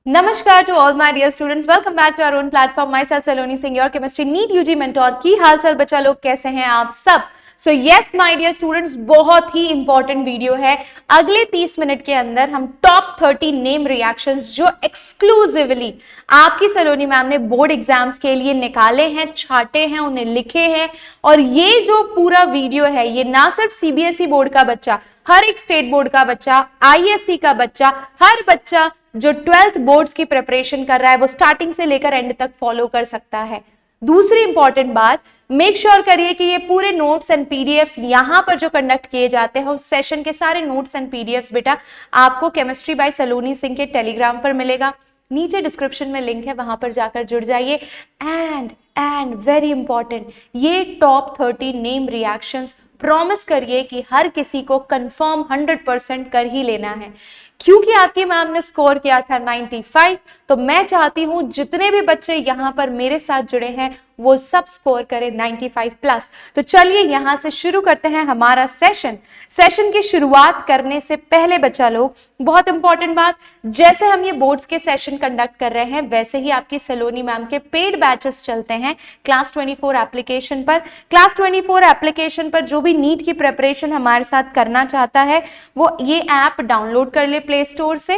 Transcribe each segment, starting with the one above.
नमस्कार to all my dear students, welcome back to our own platform. Myself Saloni Singh, your chemistry NEET UG mentor. की हालचाल बच्चा लोग, कैसे हैं आप सब? So yes my dear students, बहुत ही इंपॉर्टेंट वीडियो है। अगले 30 मिनट के अंदर हम टॉप 30 नेम रिएक्शंस जो एक्सक्लूसिवली आपकी सलोनी मैम ने बोर्ड एग्जाम्स के लिए निकाले हैं, छाटे हैं, उन्हें लिखे हैं। और ये जो पूरा वीडियो है, ये ना सिर्फ सीबीएसई बोर्ड का बच्चा, हर एक स्टेट बोर्ड का बच्चा, आईएससी का बच्चा, हर बच्चा जो 12th बोर्ड्स की प्रिपरेशन कर रहा है वो स्टार्टिंग से लेकर एंड तक फॉलो कर सकता है। दूसरी इंपॉर्टेंट बात, मेक श्योर करिए कि ये पूरे नोट्स एंड पीडीएफ्स यहां पर जो कंडक्ट किए जाते हैं उस सेशन के सारे नोट्स एंड पीडीएफ्स बेटा आपको केमिस्ट्री बाय सलोनी सिंह के टेलीग्राम पर मिलेगा। नीचे डिस्क्रिप्शन में लिंक है, वहां पर जाकर जुड़ जाइए। एंड वेरी इंपॉर्टेंट, ये टॉप 30 नेम रिएक्शंस प्रॉमिस करिए कि हर किसी को कंफर्म 100% कर ही लेना है। क्योंकि आपकी मैम ने स्कोर किया था 95, तो मैं चाहती हूं जितने भी बच्चे यहां पर मेरे साथ जुड़े हैं वो सब स्कोर करें 95 प्लस। तो चलिए यहां से शुरू करते हैं हमारा सेशन की शुरुआत करने से पहले बच्चा लोग, बहुत इंपॉर्टेंट बात, जैसे हम ये बोर्ड्स के सेशन कंडक्ट कर रहे हैं वैसे ही आपकी सलोनी मैम के पेड बैचेस चलते हैं क्लास 24 एप्लीकेशन पर। क्लास 24 एप्लीकेशन पर जो भी नीट की प्रिपरेशन हमारे साथ करना चाहता है वो ये ऐप डाउनलोड कर ले प्ले स्टोर से,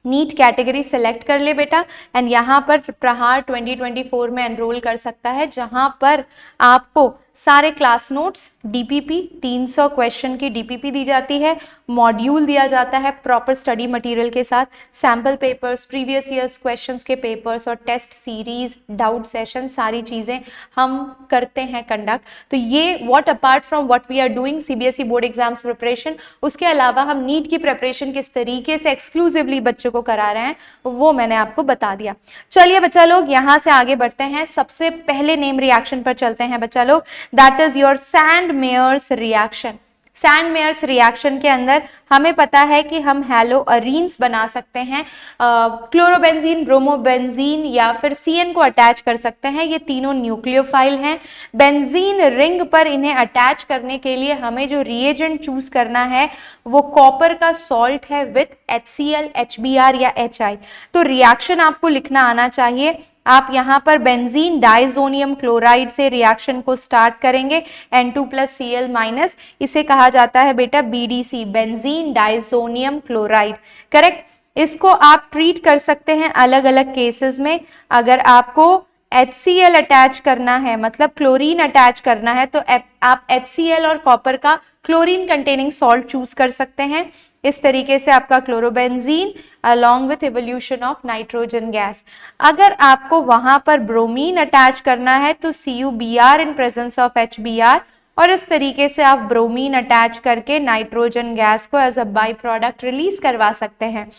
नीट कैटेगरी सेलेक्ट कर ले बेटा, एंड यहाँ पर प्रहार 2024 में एनरोल कर सकता है, जहां पर आपको सारे क्लास नोट्स, डीपीपी 300 क्वेश्चन की डीपीपी दी जाती है, मॉड्यूल दिया जाता है प्रॉपर स्टडी मटेरियल के साथ, sample papers, previous years questions के पेपर्स और टेस्ट सीरीज, डाउट सेशन, सारी चीजें हम करते हैं कंडक्ट। तो ये what apart from what we are doing CBSE board exams preparation, उसके अलावा हम नीट की प्रिपरेशन किस तरीके से एक्सक्लूसिवली बच्चों को करा रहे हैं वो मैंने आपको बता दिया। चलिए बच्चा लोग यहां से आगे बढ़ते हैं, सबसे पहले नेम रिएक्शन पर चलते हैं बच्चा लोग, that is your Sandmeyer's reaction. Sandmeyer's reaction के अंदर हमें पता है कि हम हैलोअरीन्स बना सकते हैं, क्लोरोबेंजीन, ब्रोमोबेंजीन या फिर सीएन को अटैच कर सकते हैं। ये तीनों न्यूक्लियोफाइल हैं। बेंजीन रिंग पर इन्हें अटैच करने के लिए हमें जो रिएजेंट चूज करना है वो कॉपर का सॉल्ट है विथ HCl, HBr या HI। तो रिएक्शन आपको लिखना आना चाहिए। आप यहाँ पर बेंजीन डाइजोनियम क्लोराइड से रिएक्शन को स्टार्ट करेंगे, N2+Cl-, इसे कहा जाता है बेटा BDC, benzene diazonium chloride, correct. इसको आप ट्रीट कर सकते हैं अलग अलग केसेस में। अगर आपको HCl अटैच करना है, मतलब क्लोरीन अटैच करना है, तो आप HCl और कॉपर का क्लोरीन कंटेनिंग सॉल्ट चूज कर सकते हैं। इस तरीके से आपका chlorobenzene along with evolution of nitrogen gas. अगर आपको वहां पर ब्रोमीन अटैच करना है तो CuBr in presence of HBr, और इस तरीके से आप ब्रोमीन अटैच करके नाइट्रोजन गैस को as a by product release करवा सकते हैं।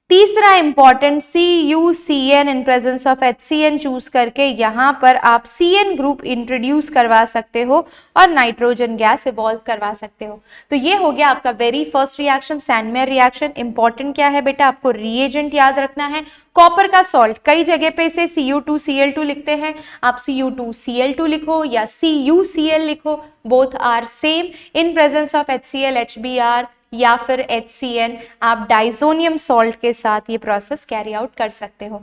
तीसरा important, CuCN in presence of HCN choose करके यहां पर आप CN ग्रुप इंट्रोड्यूस करवा सकते हो और नाइट्रोजन गैस इवॉल्व करवा सकते हो। तो ये हो गया आपका very first reaction, Sandmeyer reaction. Important क्या है बेटा, आपको रिएजेंट याद रखना है, कॉपर का सॉल्ट। कई जगह पे इसे Cu2Cl2 लिखते हैं, आप Cu2Cl2 लिखो या CuCl लिखो, both are same. In presence of HCl, HBr या फिर HCN, आप डाइजोनियम सॉल्ट के साथ ये प्रोसेस कैरी आउट कर सकते हो।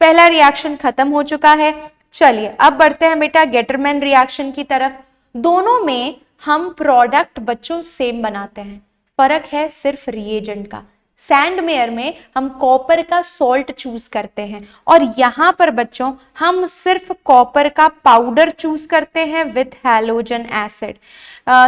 पहला रिएक्शन खत्म हो चुका है। चलिए अब बढ़ते हैं बेटा गेटरमैन रिएक्शन की तरफ। दोनों में हम प्रोडक्ट बच्चों सेम बनाते हैं, फर्क है सिर्फ रिएजेंट का। सैंडमेयर में हम कॉपर का सॉल्ट चूज करते हैं और यहां पर बच्चों हम सिर्फ कॉपर का पाउडर चूज करते हैं with halogen acid.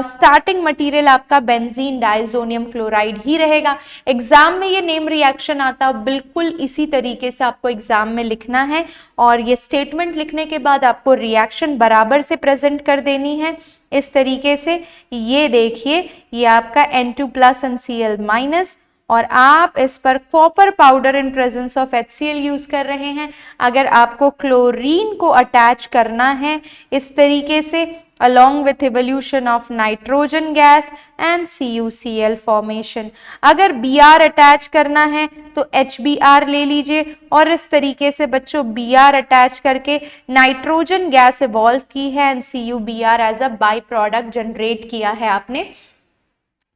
Starting material आपका बेंजीन डाइजोनियम क्लोराइड ही रहेगा। एग्जाम में ये नेम रिएक्शन आता बिल्कुल इसी तरीके से आपको एग्जाम में लिखना है, और ये स्टेटमेंट लिखने के बाद आपको रिएक्शन बराबर से प्रेजेंट कर देनी है इस तरीके से। ये देखिए, ये आपका N2+ and Cl-, और आप इस पर copper powder in presence of HCl use कर रहे हैं। अगर आपको क्लोरीन को अटैच करना है इस तरीके से along with evolution of nitrogen gas and CuCl formation, अगर Br अटैच करना है तो HBr ले लीजिए, और इस तरीके से बच्चों Br अटैच करके नाइट्रोजन गैस इवॉल्व की है and CuBr as a by product generate किया है आपने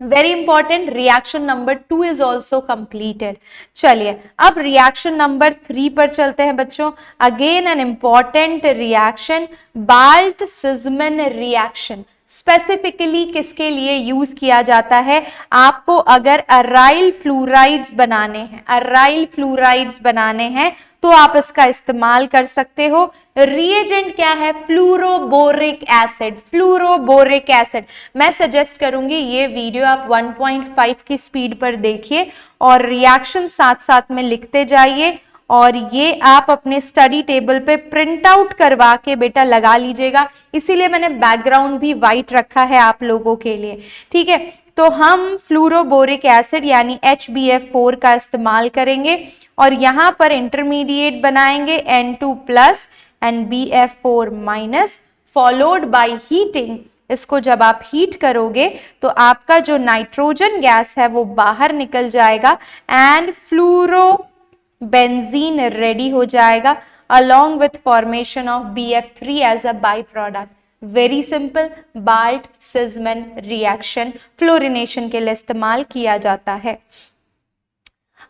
very important, reaction number 2 is also completed. चलिए अब रिएक्शन नंबर 3 पर चलते हैं बच्चों। Again an important reaction, Balz Schiemann reaction. Specifically किसके लिए यूज किया जाता है? आपको अगर अराइल फ्लोराइड्स बनाने हैं, अराइल फ्लोराइड्स बनाने हैं तो आप इसका इस्तेमाल कर सकते हो। रिएजेंट क्या है? फ्लूरोबोरिक एसिड, फ्लूरोबोरिक एसिड। मैं सजेस्ट करूंगी ये वीडियो आप 1.5 की स्पीड पर देखिए और रिएक्शन साथ साथ में लिखते जाइए, और ये आप अपने स्टडी टेबल पे प्रिंट आउट करवा के बेटा लगा लीजिएगा। इसीलिए मैंने बैकग्राउंड भी व्हाइट रखा है आप लोगों के लिए, ठीक है। तो हम फ्लूरोबोरिक एसिड यानी HBF4 का इस्तेमाल करेंगे और यहां पर इंटरमीडिएट बनाएंगे N2+ and BF4- followed by heating. इसको जब आप हीट करोगे तो आपका जो नाइट्रोजन गैस है वो बाहर निकल जाएगा एंड फ्लूरो बेंजीन रेडी हो जाएगा along with formation of BF3 as a byproduct। Very simple, Balz Schiemann reaction fluorination के लिए इस्तेमाल किया जाता है।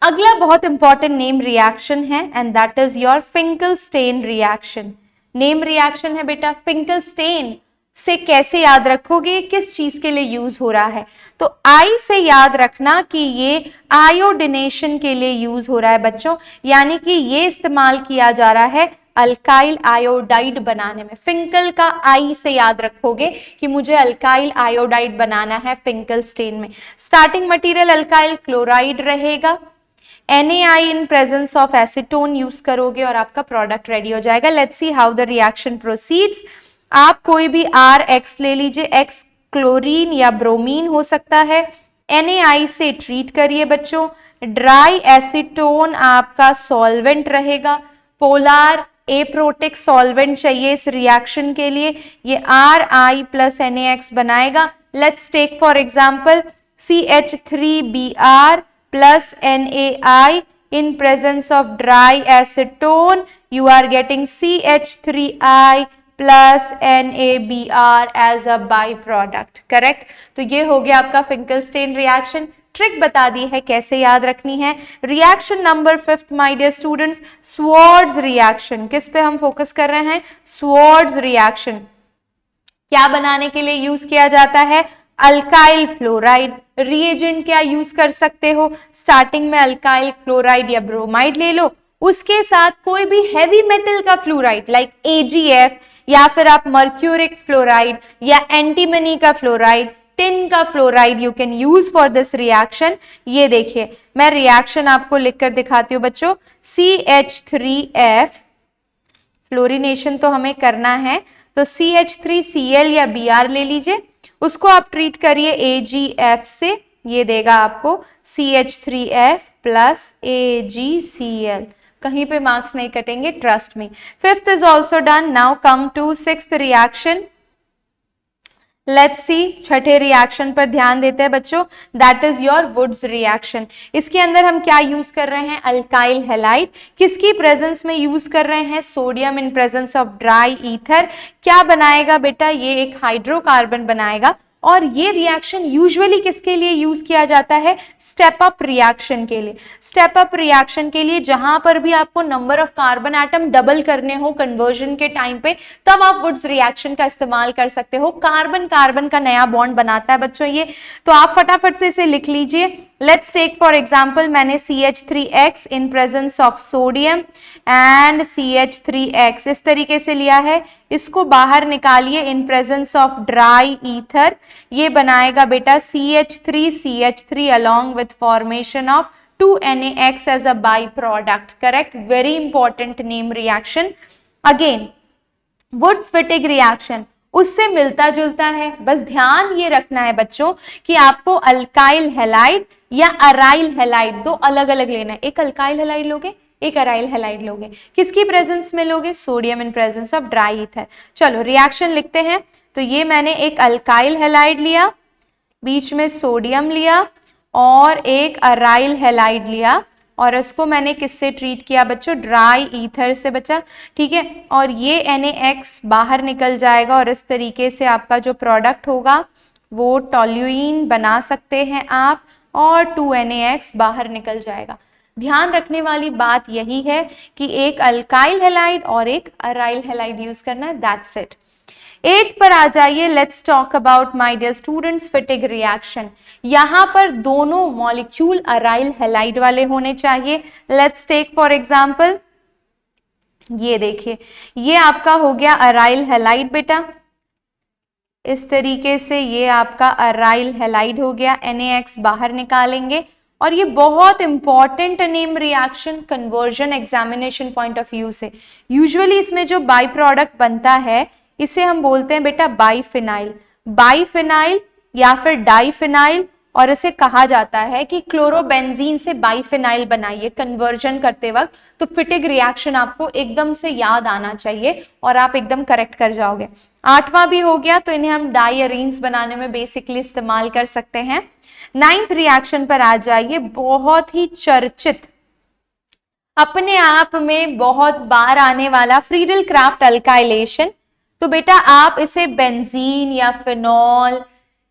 अगला बहुत इंपॉर्टेंट नेम रिएक्शन है and that is your Finkelstein reaction. Name reaction है बेटा फिंकलस्टेन। से कैसे याद रखोगे, किस चीज के लिए यूज हो रहा है? तो आई से याद रखना कि ये आयोडिनेशन के लिए यूज हो रहा है बच्चों, यानी कि ये इस्तेमाल किया जा रहा है अल्काइल आयोडाइड बनाने में। फिंकल का आई से याद रखोगे कि मुझे अल्काइल आयोडाइड बनाना है फिंकलस्टेन में। स्टार्टिंग मटेरियल अल्काइल क्लोराइड रहेगा, NaI in presence of acetone use करोगे और आपका प्रोडक्ट रेडी हो जाएगा। Let's see how the reaction proceeds. आप कोई भी RX ले लीजिए, X क्लोरीन या ब्रोमीन हो सकता है। NaI से ट्रीट करिए बच्चों। ड्राई एसीटोन आपका सॉल्वेंट रहेगा, पोलर एप्रोटिक सॉल्वेंट चाहिए इस रिएक्शन के लिए, ये Ri प्लस NaX बनाएगा। Let's take for example CH3Br plus NaI in presence of dry acetone, you are getting CH3I plus NaBr as a byproduct, correct? तो ये हो गया आपका फिंकलस्टेन रिएक्शन। ट्रिक बता दी है कैसे याद रखनी है। Reaction number 5 my dear students, Swarts reaction. किस पे हम फोकस कर रहे हैं? Swarts reaction. क्या बनाने के लिए यूज किया जाता है? Alkyl fluoride. रिएजेंट क्या यूज कर सकते हो? स्टार्टिंग में अल्काइल क्लोराइड या ब्रोमाइड ले लो, उसके साथ कोई भी हैवी मेटल का फ्लोराइड लाइक AgF, या फिर आप मर्क्यूरिक फ्लोराइड या एंटीमनी का फ्लोराइड, टिन का fluoride you can use for this reaction. ये देखिए मैं रिएक्शन आपको लिखकर दिखाती हूँ बच्चों। CH3F, फ्लोरिनेशन तो हमें करना है, तो CH3Cl या Br ले लीजिए, उसको आप ट्रीट करिए AgF से, ये देगा आपको CH3F प्लस AgCl। कहीं पे मार्क्स नहीं कटेंगे, trust me. 5th is also done. Now come to 6th reaction. Let's see, छठे रिएक्शन पर ध्यान देते हैं बच्चों, that is your Wurtz reaction. इसके अंदर हम क्या यूज कर रहे हैं? Alkyl halide. किसकी प्रेजेंस में यूज कर रहे हैं? Sodium in presence of dry ether. क्या बनाएगा बेटा? ये एक हाइड्रोकार्बन बनाएगा। और ये रिएक्शन यूजुअली किसके लिए यूज किया जाता है? स्टेप अप रिएक्शन के लिए। स्टेप अप रिएक्शन के लिए जहां पर भी आपको number of carbon atom double करने हो कन्वर्जन के टाइम पे, तब आप वुड्स रिएक्शन का इस्तेमाल कर सकते हो। कार्बन कार्बन का नया बॉन्ड बनाता है बच्चों ये, तो आप फटाफट से इसे लिख लीजिए। लेट्स टेक फॉर एग्जाम्पल, मैंने CH3X in presence of sodium and CH3X इस तरीके से लिया है। इसको बाहर निकालिए इन प्रेजेंस ऑफ ड्राई ईथर, ये बनाएगा बेटा CH3CH3 along with formation of 2NaX as a byproduct, correct? Very important name reaction. Again, Woods-Wittig reaction उससे मिलता जुलता है। बस ध्यान ये रखना है बच्चों कि आपको अल्काइल हैलाइड या अराइल हैलाइड दो अलग अलग लेना है। एक अल्काइल हैलाइड लोगे, एक अराइल हैलाइड लोगे। किसकी प्रेजेंस में लोगे? Sodium in presence of dry ether. चलो रिएक्शन लिखते हैं। तो ये मैंने एक अल्काइल हैलाइड लिया, बीच में सोडियम लिया और एक अराइल हैलाइड लिया, और इसको मैंने किससे ट्रीट किया बच्चों? ड्राई ईथर से बचा, ठीक है। और ये NaX बाहर निकल जाएगा और इस तरीके से आपका जो प्रोडक्ट होगा वो टोल्यूइन बना सकते हैं आप और 2NaX बाहर निकल जाएगा। ध्यान रखने वाली बात यही है कि एक अल्काइल हैलाइड और एक अराइल हैलाइड यूज करना है, दैट्स इट। 8 पर आ जाइए, let's talk about my dear students Fittig reaction. यहां पर दोनों मॉलिक्यूल अराइल हैलाइड वाले होने चाहिए। लेट्स टेक फॉर एग्जांपल, ये देखिए ये आपका हो गया अराइल हैलाइड बेटा, इस तरीके से ये आपका अराइल हैलाइड हो गया, NaX बाहर निकालेंगे और ये बहुत important name reaction conversion examination point of view से। यूजुअली इसमें जो बाई प्रोडक्ट बनता है इसे हम बोलते हैं बेटा बाईफिनाइल, बाईफिनाइल या फिर डाईफिनाइल, और इसे कहा जाता है कि क्लोरोबेंजीन से बाईफिनाइल बनाइए कन्वर्जन करते वक्त, तो फिटिग रिएक्शन आपको एकदम से याद आना चाहिए और आप एकदम करेक्ट कर जाओगे। 8वां भी हो गया, तो इन्हें हम डाईअरीन्स बनाने में बेसिकली इस्तेमाल कर सकते हैं। 9th रिएक्शन पर आ जाइए, बहुत ही चर्चित, अपने आप में बहुत बार आने वाला फ्रीडल क्राफ्ट अल्काइलेशन। तो बेटा आप इसे बेंजीन या फिनॉल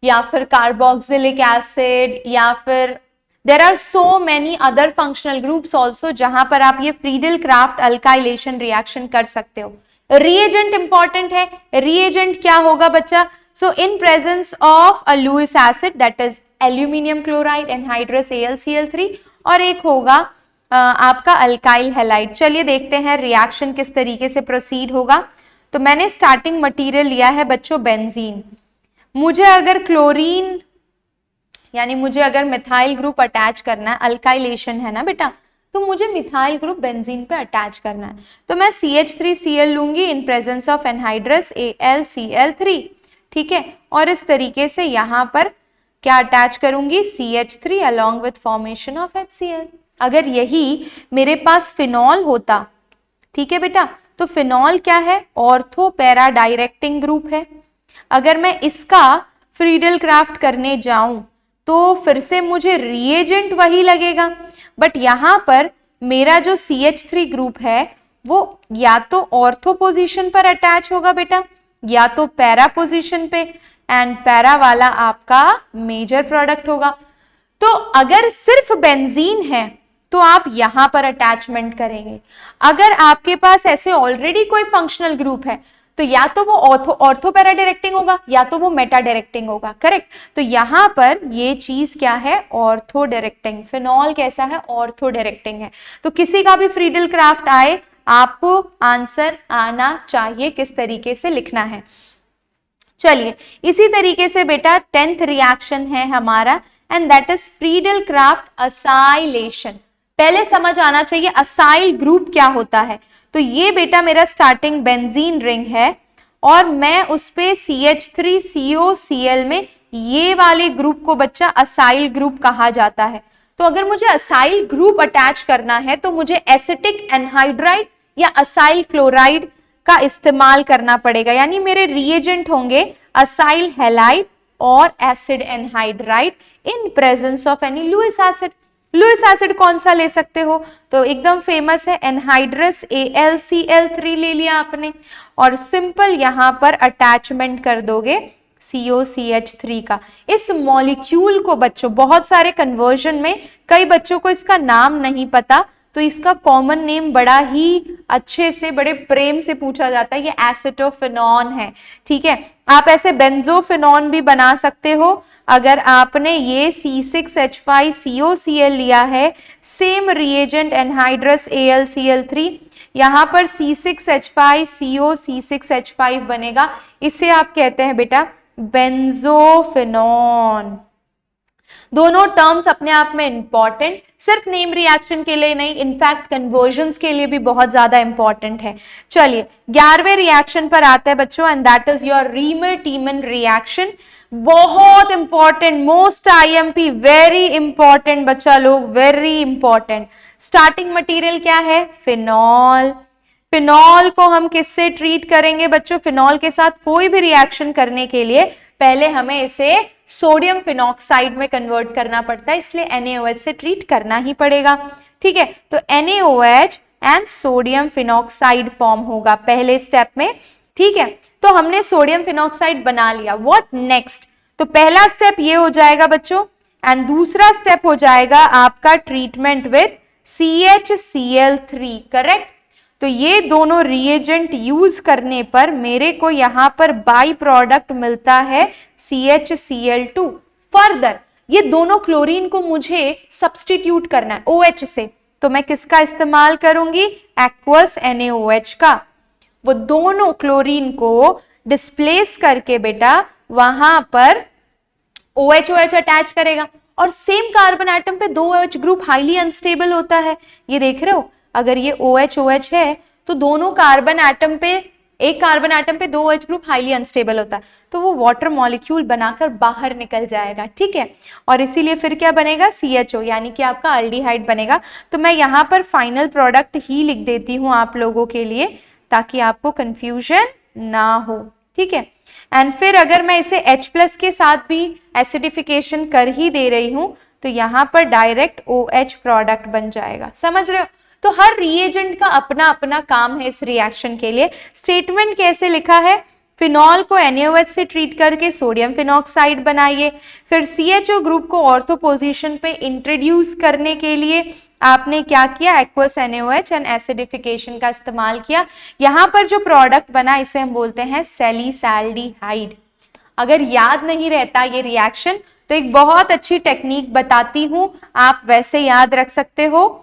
या फिर कार्बोक्सिलिक एसिड या फिर there are so many other functional groups also जहां पर आप ये फ्रीडल क्राफ्ट अल्काइलेशन रिएक्शन कर सकते हो। रिएजेंट इंपॉर्टेंट है, रिएजेंट क्या होगा बच्चा? So in presence of a Lewis acid that is aluminium chloride anhydrous AlCl3, और एक होगा आपका अल्काइल हैलाइड। चलिए देखते हैं रिएक्शन किस तरीके से प्रोसीड होगा। तो मैंने स्टार्टिंग मटेरियल लिया है बच्चों बेंजीन। मुझे अगर क्लोरीन यानी मुझे अगर मिथाइल ग्रुप अटैच करना है, अल्काइलेशन है ना बेटा, तो मुझे मिथाइल ग्रुप बेंजीन पे अटैच करना है, तो मैं CH3Cl लूंगी इन प्रेजेंस ऑफ एनहाइड्रस AlCl3, ठीक है, और इस तरीके से यहां पर क्या अटैच करूंगी? CH3 along with formation of HCl। अगर यही मेरे पास फिनॉल होता, ठीक है बेटा, तो फिनॉल क्या है? ऑर्थो पैरा डायरेक्टिंग ग्रुप है। अगर मैं इसका फ्रीडल क्राफ्ट करने जाऊं तो फिर से मुझे रिएजेंट वही लगेगा, बट यहां पर मेरा जो CH3 ग्रुप है वो या तो ऑर्थो पोजीशन पर अटैच होगा बेटा या तो पैरा पोजीशन पे, एंड पैरा वाला आपका मेजर प्रोडक्ट होगा। तो अगर सिर्फ बेंजीन है तो आप यहां पर अटैचमेंट करेंगे। अगर आपके पास ऐसे ऑलरेडी कोई फंक्शनल ग्रुप है तो या तो वो ऑर्थो पैरा डायरेक्टिंग होगा या तो वो मेटा डायरेक्टिंग होगा, करेक्ट। तो यहां पर ये चीज क्या है? Ortho directing. फिनॉल कैसा है? ऑर्थो डायरेक्टिंग है। तो किसी का भी फ्रीडल क्राफ्ट आए आपको आंसर आना चाहिए किस तरीके से लिखना है। चलिए इसी तरीके से बेटा 10th रिएक्शन है हमारा, and that is Friedel craft acylation. पहले समझ आना चाहिए असाइल ग्रुप क्या होता है। तो ये बेटा मेरा स्टार्टिंग बेंजीन रिंग है और मैं उस पे CH3COCl में ये वाले ग्रुप को बच्चा असाइल ग्रुप कहा जाता है। तो अगर मुझे असाइल ग्रुप अटैच करना है तो मुझे एसिटिक एनहाइड्राइड या असाइल क्लोराइड का इस्तेमाल करना पड़ेगा, यानी मेरे रिएजेंट होंगे असाइल हैलाइड और acid anhydride in presence of any Lewis acid. Lewis acid कौन सा ले सकते हो? तो एकदम फेमस है एनहाइड्रस AlCl3 ले लिया आपने, और सिंपल यहां पर अटैचमेंट कर दोगे COCH3 का। इस मॉलिक्यूल को बच्चों बहुत सारे कन्वर्जन में कई बच्चों को इसका नाम नहीं पता, तो इसका कॉमन नेम बड़ा ही अच्छे से बड़े प्रेम से पूछा जाता है, ये एसिटोफिनॉन है, ठीक है। आप ऐसे बेंजोफिनॉन भी बना सकते हो। अगर आपने ये C6H5COCl लिया है, सेम रिएजेंट एनहाइड्रस AlCl3, यहां पर C6H5CO C6H5 बनेगा, इसे आप कहते हैं बेटा बेंजोफिनॉन। दोनों टर्म्स अपने आप में इंपॉर्टेंट, सिर्फ नेम रिएक्शन के लिए नहीं, इनफैक्ट कन्वर्जन्स के लिए भी बहुत ज्यादा इंपॉर्टेंट है। चलिए 11वें रिएक्शन पर आते हैं बच्चों, and that is your Reimer Tiemann reaction. बहुत important, most IMP, very important बच्चा लोग, वेरी इंपॉर्टेंट। स्टार्टिंग मटेरियल क्या है? फिनॉल। फिनॉल को हम किससे ट्रीट करेंगे बच्चों? फिनॉल के साथ कोई भी रिएक्शन करने के लिए पहले हमें इसे सोडियम फिनॉक्साइड में कन्वर्ट करना पड़ता है, इसलिए NaOH से ट्रीट करना ही पड़ेगा, ठीक है। तो NaOH and sodium phenoxide form होगा पहले स्टेप में, ठीक है। तो हमने सोडियम फिनॉक्साइड बना लिया, व्हाट नेक्स्ट? तो पहला स्टेप ये हो जाएगा बच्चों, एंड दूसरा स्टेप हो जाएगा आपका ट्रीटमेंट विद CHCl3, करेक्ट। तो ये दोनों रिएजेंट यूज करने पर मेरे को यहां पर बाई प्रोडक्ट मिलता है CHCl2। फर्दर ये दोनों क्लोरीन को मुझे सब्स्टिट्यूट करना है OH से, तो मैं किसका इस्तेमाल करूंगी, एक्वस NaOH का। वो दोनों क्लोरीन को डिस्प्लेस करके बेटा वहां पर OH अटैच करेगा, और सेम कार्बन एटम पे 2 OH ग्रुप हाईली अनस्टेबल होता है। ये देख रहे हो, अगर ये OH है तो दोनों कार्बन एटम पे, एक कार्बन एटम पे 2 OH ग्रुप हाईली अनस्टेबल होता है, तो वो वाटर मॉलिक्यूल बनाकर बाहर निकल जाएगा, ठीक है। और इसीलिए फिर क्या बनेगा, CHO, यानी कि आपका अल्डिहाइड बनेगा। तो मैं यहाँ पर फाइनल प्रोडक्ट ही लिख देती हूँ आप लोगों के लिए, ताकि आपको कंफ्यूजन ना हो, ठीक है। एंड फिर अगर मैं इसे H+ के साथ भी एसिडिफिकेशन कर ही दे रही हूं, तो यहां पर डायरेक्ट OH प्रोडक्ट बन जाएगा, समझ रहे हो। तो हर रिएजेंट का अपना अपना काम है इस रिएक्शन के लिए। स्टेटमेंट कैसे लिखा है, फिनॉल को NaOH से ट्रीट करके सोडियम फिनॉक्साइड बनाइए, फिर CHO ग्रुप को ऑर्थो पोजीशन पे इंट्रोड्यूस करने के लिए आपने क्या किया, एक्वस NaOH एंड एसिडिफिकेशन का इस्तेमाल किया। यहां पर जो प्रोडक्ट बना इसे हम बोलते हैं सैलिसैल्डिहाइड। अगर याद नहीं रहता ये रिएक्शन तो एक बहुत अच्छी टेक्निक बताती हूं, आप वैसे याद रख सकते हो।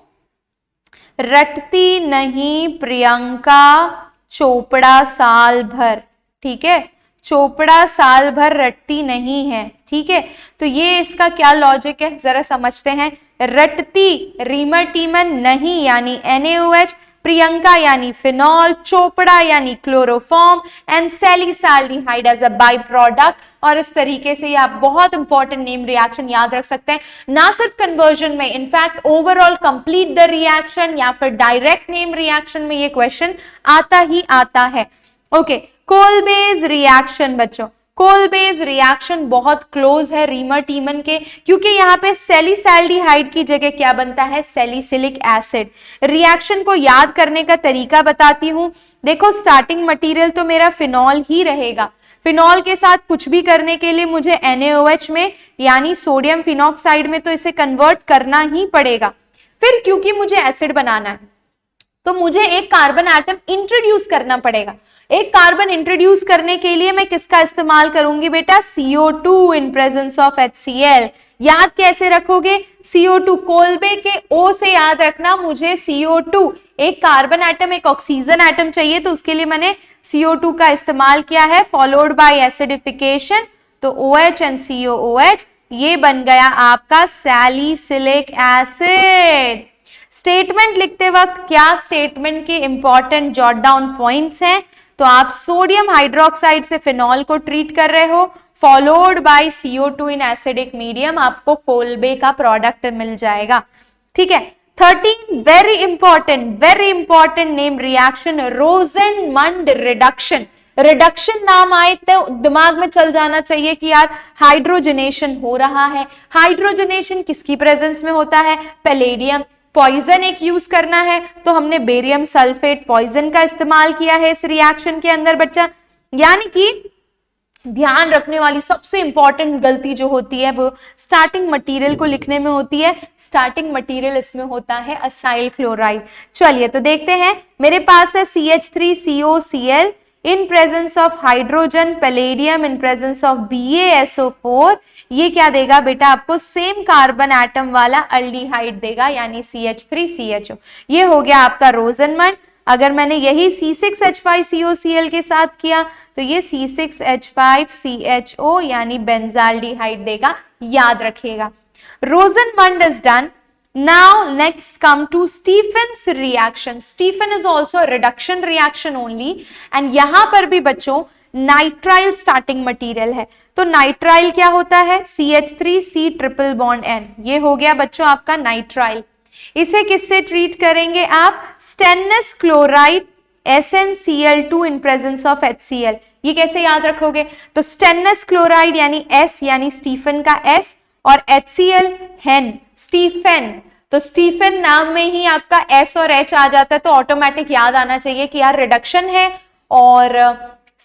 रटती नहीं प्रियंका चोपड़ा साल भर, ठीक है, चोपड़ा साल भर रटती नहीं है, ठीक है। तो ये इसका क्या लॉजिक है जरा समझते हैं। रटती रीमर-टीमन नहीं यानी NaOH, प्रियंका यानी फिनॉल, चोपड़ा यानी chloroform and salicylaldehyde as a by product. और इस तरीके से ये आप बहुत इंपॉर्टेंट नेम रिएक्शन याद रख सकते हैं, ना सिर्फ कन्वर्जन में, in fact overall complete the reaction या फिर डायरेक्ट नेम रिएक्शन में ये क्वेश्चन आता ही आता है। ओके, कोलबेज रिएक्शन बच्चों, कोलबेज रिएक्शन बहुत क्लोज है रीमर-टीमन के, क्योंकि यहाँ पे सैलिसैल्डिहाइड की जगह क्या बनता है, सैलिसिलिक एसिड। रिएक्शन को याद करने का तरीका बताती हूं। देखो, स्टार्टिंग मटेरियल तो मेरा फिनॉल ही रहेगा, फिनॉल के साथ कुछ भी करने के लिए मुझे NaOH में यानी सोडियम फिनॉक्साइड में तो इसे कन्वर्ट करना ही पड़ेगा। फिर क्योंकि मुझे एसिड बनाना है तो मुझे एक कार्बन एटम इंट्रोड्यूस करना पड़ेगा। एक कार्बन इंट्रोड्यूस करने के लिए मैं किसका इस्तेमाल करूंगी बेटा, CO2 in presence of HCl। याद कैसे रखोगे, CO2 कोलबे के O से याद रखना, मुझे CO2 एक कार्बन एटम एक ऑक्सीजन एटम चाहिए, तो उसके लिए मैंने CO2 का इस्तेमाल किया है, फॉलोड बाय एसिडिफिकेशन, तो OH एंड COOH, ये बन गया आपका सैलिसिलिक एसिड। स्टेटमेंट लिखते वक्त क्या स्टेटमेंट के इंपॉर्टेंट जॉट डाउन पॉइंट्स हैं, तो आप सोडियम हाइड्रोक्साइड से फिनॉल को ट्रीट कर रहे हो, followed by CO2 in acidic medium, आपको कोलबे का प्रोडक्ट मिल जाएगा, ठीक है। 13 very important name reaction, Rosenmund reduction. Reduction नाम आए तो दिमाग में चल जाना चाहिए कि यार हाइड्रोजनेशन हो रहा है। हाइड्रोजनेशन किसकी प्रेजेंस में होता है, पैलेडियम। पॉइजन एक यूज करना है तो हमने बेरियम सल्फेट पॉइजन का इस्तेमाल किया है इस रिएक्शन के अंदर बच्चा। यानी कि ध्यान रखने वाली सबसे इंपॉर्टेंट गलती जो होती है वो स्टार्टिंग मटेरियल को लिखने में होती है। स्टार्टिंग मटेरियल इसमें होता है असाइल क्लोराइड। चलिए तो देखते हैं, मेरे पास है CH3COCl in presence of hydrogen, palladium in presence of BaSO4। ये क्या देगा बेटा आपको, सेम कार्बन एटम वाला अल्डिहाइड देगा यानी CH3CHO। ये हो गया आपका रोजेनमंड। अगर मैंने यही C6H5COCl के साथ किया तो ये C6H5CHO यानी बेंजाल्डिहाइड देगा, याद रखिएगा। Rosenmund is done. Now next come to Stephen's reaction. Stephen is also a reduction reaction only and यहाँ पर भी बच्चों नाइट्राइल स्टार्टिंग मटेरियल है। तो नाइट्राइल क्या होता है, CH3C ट्रिपल बॉन्ड N। ये हो गया बच्चों आपका नाइट्राइल। इसे किससे ट्रीट करेंगे आप, stainless chloride SnCl2 in presence of HCl। ये कैसे याद रखोगे, तो स्टेनलेस क्लोराइड यानी S यानी स्टीफन का S और HCl हेन स्टीफन। तो स्टीफन नाम में ही आपका S और H आ जाता है तो ऑटोमेटिक याद आना चाहिए कि यार रिडक्शन है और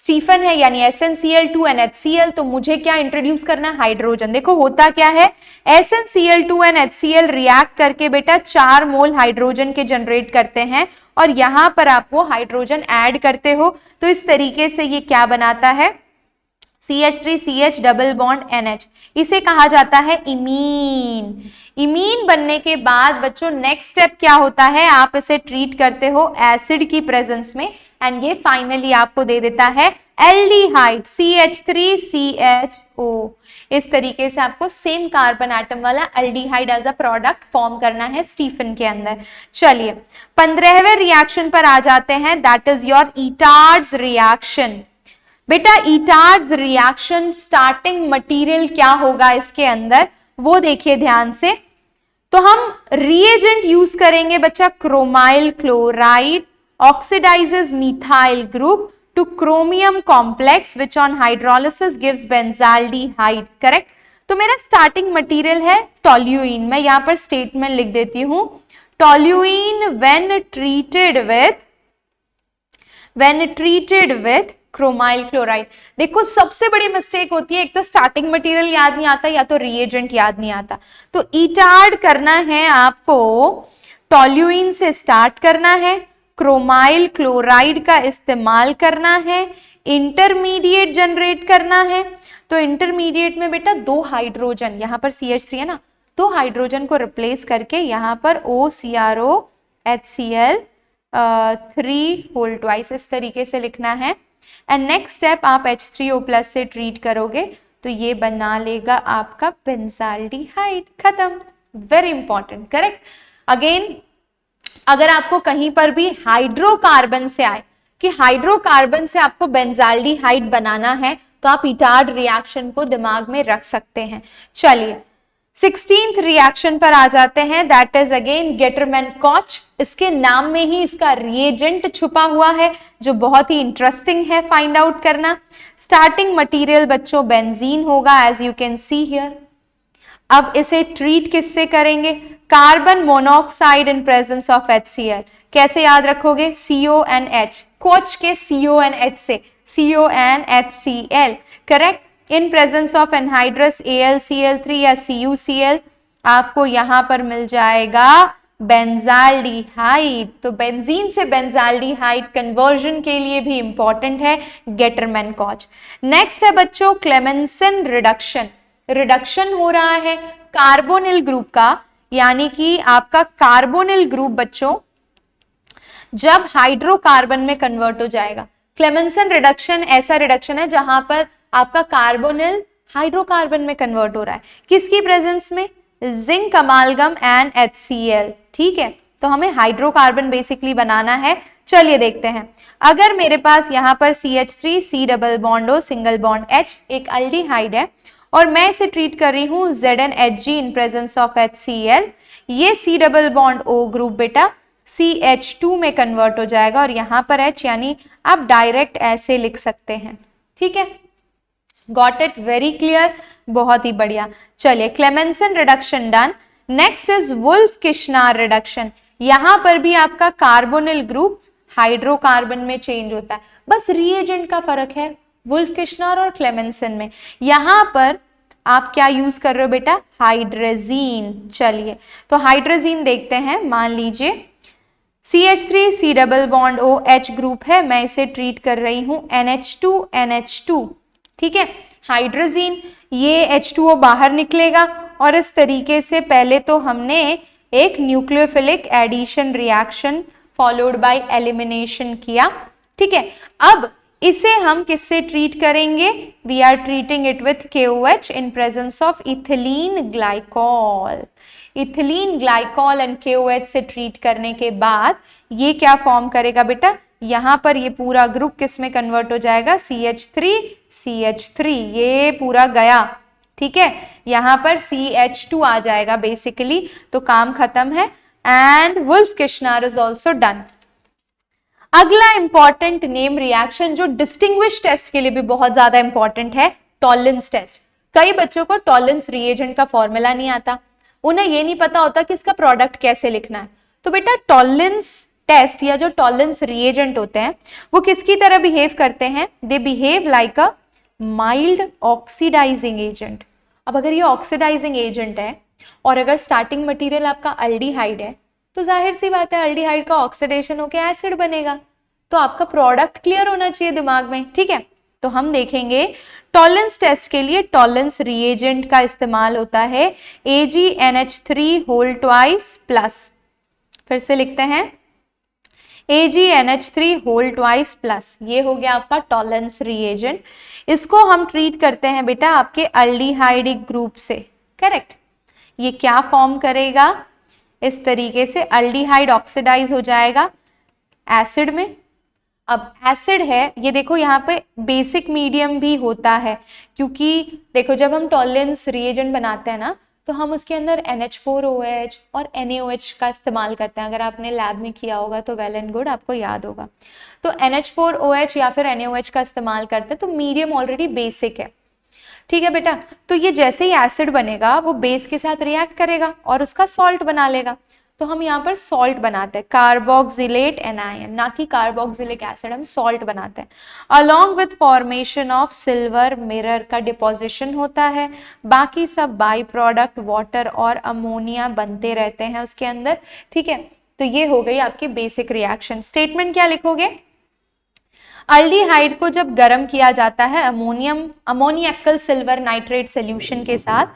स्टीफन है यानी SnCl2 and HCl, तो मुझे क्या इंट्रोड्यूस करना है, हाइड्रोजन। देखो होता क्या है, SnCl2 and HCl रिएक्ट करके बेटा 4 मोल हाइड्रोजन के जनरेट करते हैं और यहां पर आप वो हाइड्रोजन ऐड करते हो, तो इस तरीके से ये क्या बनाता है, CH3CH डबल बॉन्ड NH, इसे कहा जाता है इमीन। इमीन बनने के बाद बच्चों नेक्स्ट स्टेप क्या होता है, आप इसे ट्रीट करते हो एसिड की प्रेजेंस में एंड ये फाइनली आपको दे देता है एल्डिहाइड CH3CHO। इस तरीके से आपको सेम कार्बन एटम वाला aldehyde as a product form करना है स्टीफन के अंदर। चलिए 15वें रिएक्शन पर आ जाते हैं, दैट इज योर ईटार्ड्स रिएक्शन। बेटा ईटार्ड्स रिएक्शन स्टार्टिंग मटेरियल क्या होगा इसके अंदर वो देखिए ध्यान से। तो हम रिएजेंट यूज करेंगे बच्चा chromyl chloride oxidises methyl group two chromium complex which on hydrolysis gives benzaldehyde, correct. तो मेरा स्टार्टिंग मटेरियल है टोल्यूइन, मैं यहां पर स्टेटमेंट लिख देती हूं, toluene when treated with chromyl chloride. देखो सबसे बड़ी मिस्टेक होती है, एक तो स्टार्टिंग मटेरियल याद नहीं आता या तो रिएजेंट याद नहीं आता। तो ईटार्ड करना है आपको, टोल्यूइन से स्टार्ट करना है, क्रोमाइल क्लोराइड का इस्तेमाल करना है, इंटरमीडिएट जनरेट करना है। तो इंटरमीडिएट में बेटा 2 हाइड्रोजन, यहां पर CH3 है ना, 2 हाइड्रोजन को रिप्लेस करके यहां पर OCRO HCl 3 होल ट्वाइस इस तरीके से लिखना है। एंड नेक्स्ट स्टेप आप H3O+ से ट्रीट करोगे तो ये बना लेगा आपका बेंजाल्डिहाइड, खत्म। Very important, correct. अगेन अगर आपको कहीं पर भी हाइड्रोकार्बन से आए कि हाइड्रोकार्बन से आपको बेंजाल्डिहाइड बनाना है तो आप ईटार्ड रिएक्शन को दिमाग में रख सकते हैं। चलिए 16th रिएक्शन पर आ जाते हैं, दैट इज अगेन गेटरमैन-कॉच। इसके नाम में ही इसका रिएजेंट छुपा हुआ है जो बहुत ही इंटरेस्टिंग है फाइंड आउट करना। स्टार्टिंग मटेरियल बच्चों बेंजीन होगा as you can see here. अब इसे ट्रीट किससे करेंगे, carbon monoxide in presence of HCl। कैसे याद रखोगे, CONH, कोच के CONH से CONHCl, correct. In presence of anhydrous AlCl3 या CuCl आपको यहां पर मिल जाएगा बेंजाल्डिहाइड। तो बेंजीन से बेंजाल्डिहाइड कन्वर्जन के लिए भी इंपॉर्टेंट है गेटरमैन-कॉच। नेक्स्ट है बच्चों क्लेमेंसन रिडक्शन। रिडक्शन हो रहा है कार्बोनिल ग्रुप का, यानी कि आपका कार्बोनिल ग्रुप बच्चों जब हाइड्रोकार्बन में कन्वर्ट हो जाएगा। क्लेमेंसन रिडक्शन ऐसा रिडक्शन है जहां पर आपका कार्बोनिल हाइड्रोकार्बन में कन्वर्ट हो रहा है, किसकी प्रेजेंस में, जिंक अमालगम एंड HCl, ठीक है। तो हमें हाइड्रोकार्बन बेसिकली बनाना है। चलिए देखते हैं, अगर मेरे पास यहां पर CH3 C double bond O single bond H एक एल्डिहाइड है और मैं इसे ट्रीट कर रही हूं ZnHg in presence of HCl, ये C double bond O group बेटा CH2 में कन्वर्ट हो जाएगा और यहां पर H यानी आप डायरेक्ट ऐसे लिख सकते हैं, ठीक है। गॉट इट, वेरी क्लियर, बहुत ही बढ़िया। चलिए Clemmensen reduction done. Next is Wolff Kishner reduction. यहां पर भी आपका कार्बोनिल ग्रुप हाइड्रोकार्बन में चेंज होता है, बस रिएजेंट का फर्क है वुल्फ-किश्नार और क्लेमेंसन में। यहां पर आप क्या यूज कर रहे हो बेटा, हाइड्रोजीन। चलिए तो हाइड्रोजीन देखते हैं, मान लीजिए CH3 C double bond O H group है, मैं इसे ट्रीट कर रही हूं NH2 NH2, ठीक है। हाइड्रोजीन, ये H2O बाहर निकलेगा और इस तरीके से पहले तो हमने एक nucleophilic addition reaction followed by elimination किया, ठीक है। अब इसे हम किससे ट्रीट करेंगे, we are treating it with KOH in presence of ethylene glycol. Ethylene glycol and KOH से ट्रीट करने के बाद ये क्या फॉर्म करेगा बेटा, यहां पर ये पूरा ग्रुप किस में कन्वर्ट हो जाएगा, CH3, ये पूरा गया, ठीक है। यहां पर CH2 आ जाएगा बेसिकली, तो काम खत्म है एंड वुल्फ-किश्नार इज ऑल्सो डन। अगला इंपॉर्टेंट नेम रिएक्शन जो डिस्टिंग्विश टेस्ट के लिए भी बहुत ज्यादा इंपॉर्टेंट है, टॉलरेंस टेस्ट। कई बच्चों को टॉलरेंस रिएजेंट का फॉर्मूला नहीं आता, उन्हें ये नहीं पता होता कि इसका प्रोडक्ट कैसे लिखना है। तो बेटा टॉलरेंस टेस्ट या जो टॉलरेंस रिएजेंट होते हैं वो किसकी तरह बिहेव करते हैं? They behave like a mild oxidising agent. अब अगर ये ऑक्सीडाइजिंग एजेंट है और अगर स्टार्टिंग मटेरियल आपका अल्डिहाइड है तो जाहिर सी बात है अल्डिहाइड का ऑक्सीडेशन होकर एसिड बनेगा, तो आपका प्रोडक्ट क्लियर होना चाहिए दिमाग में, ठीक है। तो हम देखेंगे टॉलरेंस टेस्ट के लिए टॉलरेंस रिएजेंट का इस्तेमाल होता है AgNH3 होल ट्वाइस प्लस, फिर से लिखते हैं AgNH3 होल ट्वाइस प्लस, ये हो गया आपका टॉलरेंस रिएजेंट। इसको हम ट्रीट करते हैं बेटा आपके अल्डिहाइडिक ग्रुप से, करेक्ट। ये क्या फॉर्म करेगा? इस तरीके से अल्डिहाइड ऑक्सीडाइज हो जाएगा एसिड में। अब एसिड है, ये देखो यहाँ पे बेसिक मीडियम भी होता है, क्योंकि देखो जब हम टॉलरेंस रिएजेंट बनाते हैं ना तो हम उसके अंदर NH4OH और NaOH का इस्तेमाल करते हैं। अगर आपने लैब में किया होगा तो वेल एंड गुड, आपको याद होगा। तो NH4OH या फिर NaOH का इस्तेमाल करते हैं, तो मीडियम ऑलरेडी बेसिक है, ठीक है बेटा। तो ये जैसे ही एसिड बनेगा वो बेस के साथ रिएक्ट करेगा और उसका सॉल्ट बना लेगा, तो हम यहाँ पर सॉल्ट बनाते हैं, कार्बोक्सिलेट एनायन, ना कि कार्बोक्सिलिक एसिड, हम सॉल्ट बनाते हैं। Along with formation of silver mirror का डिपोजिशन होता है, बाकी सब बाई प्रोडक्ट वाटर और अमोनिया बनते रहते हैं उसके अंदर, ठीक है। तो ये हो गई आपकी बेसिक रिएक्शन। स्टेटमेंट क्या लिखोगे? अल्डिहाइड को जब गर्म किया जाता है अमोनियकल सिल्वर नाइट्रेट सोल्यूशन के साथ,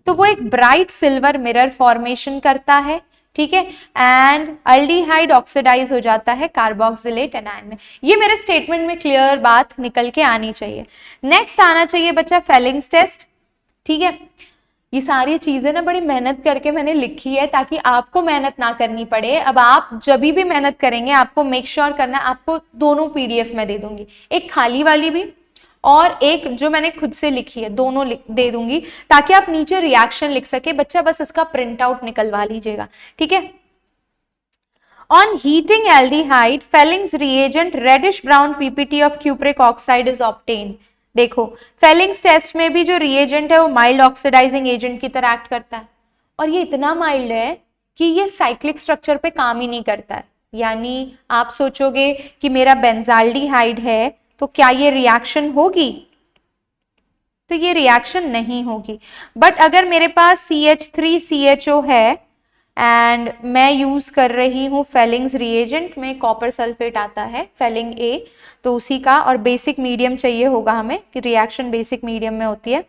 तो वो एक ब्राइट सिल्वर मिरर फॉर्मेशन करता है, ठीक है, एंड अल्डिहाइड ऑक्सीडाइज हो जाता है कार्बोक्सिलेट एनायन में। ये मेरे स्टेटमेंट में क्लियर बात निकल के आनी चाहिए। नेक्स्ट आना चाहिए बच्चा फेलिंग्स टेस्ट, ठीक है। ये सारी चीजें ना बड़ी मेहनत करके मैंने लिखी है ताकि आपको मेहनत ना करनी पड़े। अब आप जब भी मेहनत करेंगे आपको मेक श्योर करना है, आपको दोनों PDF में दे दूंगी, एक खाली वाली भी और एक जो मैंने खुद से लिखी है, दोनों दे दूंगी ताकि आप नीचे रिएक्शन लिख सके। बच्चा बस इसका प्रिंट आउट निकलवा लीजिएगा, ठीक है। On heating aldehyde Fehling's reagent reddish brown PPT of cupric oxide is obtained. देखो फेलिंग्स टेस्ट में भी जो रिएजेंट है वो माइल्ड ऑक्सीडाइजिंग एजेंट की तरह एक्ट करता है, और ये इतना माइल्ड है कि ये साइक्लिक स्ट्रक्चर पे काम ही नहीं करता है। यानी आप सोचोगे कि मेरा बेंजाल्डिहाइड है तो क्या ये रिएक्शन होगी? तो ये रिएक्शन नहीं होगी। बट अगर मेरे पास CH3CHO है एंड मैं यूज कर रही हूँ फेलिंग्स रिएजेंट में, कॉपर सल्फेट आता है फेलिंग A, तो उसी का, और बेसिक मीडियम चाहिए होगा हमें कि रिएक्शन बेसिक मीडियम में होती है,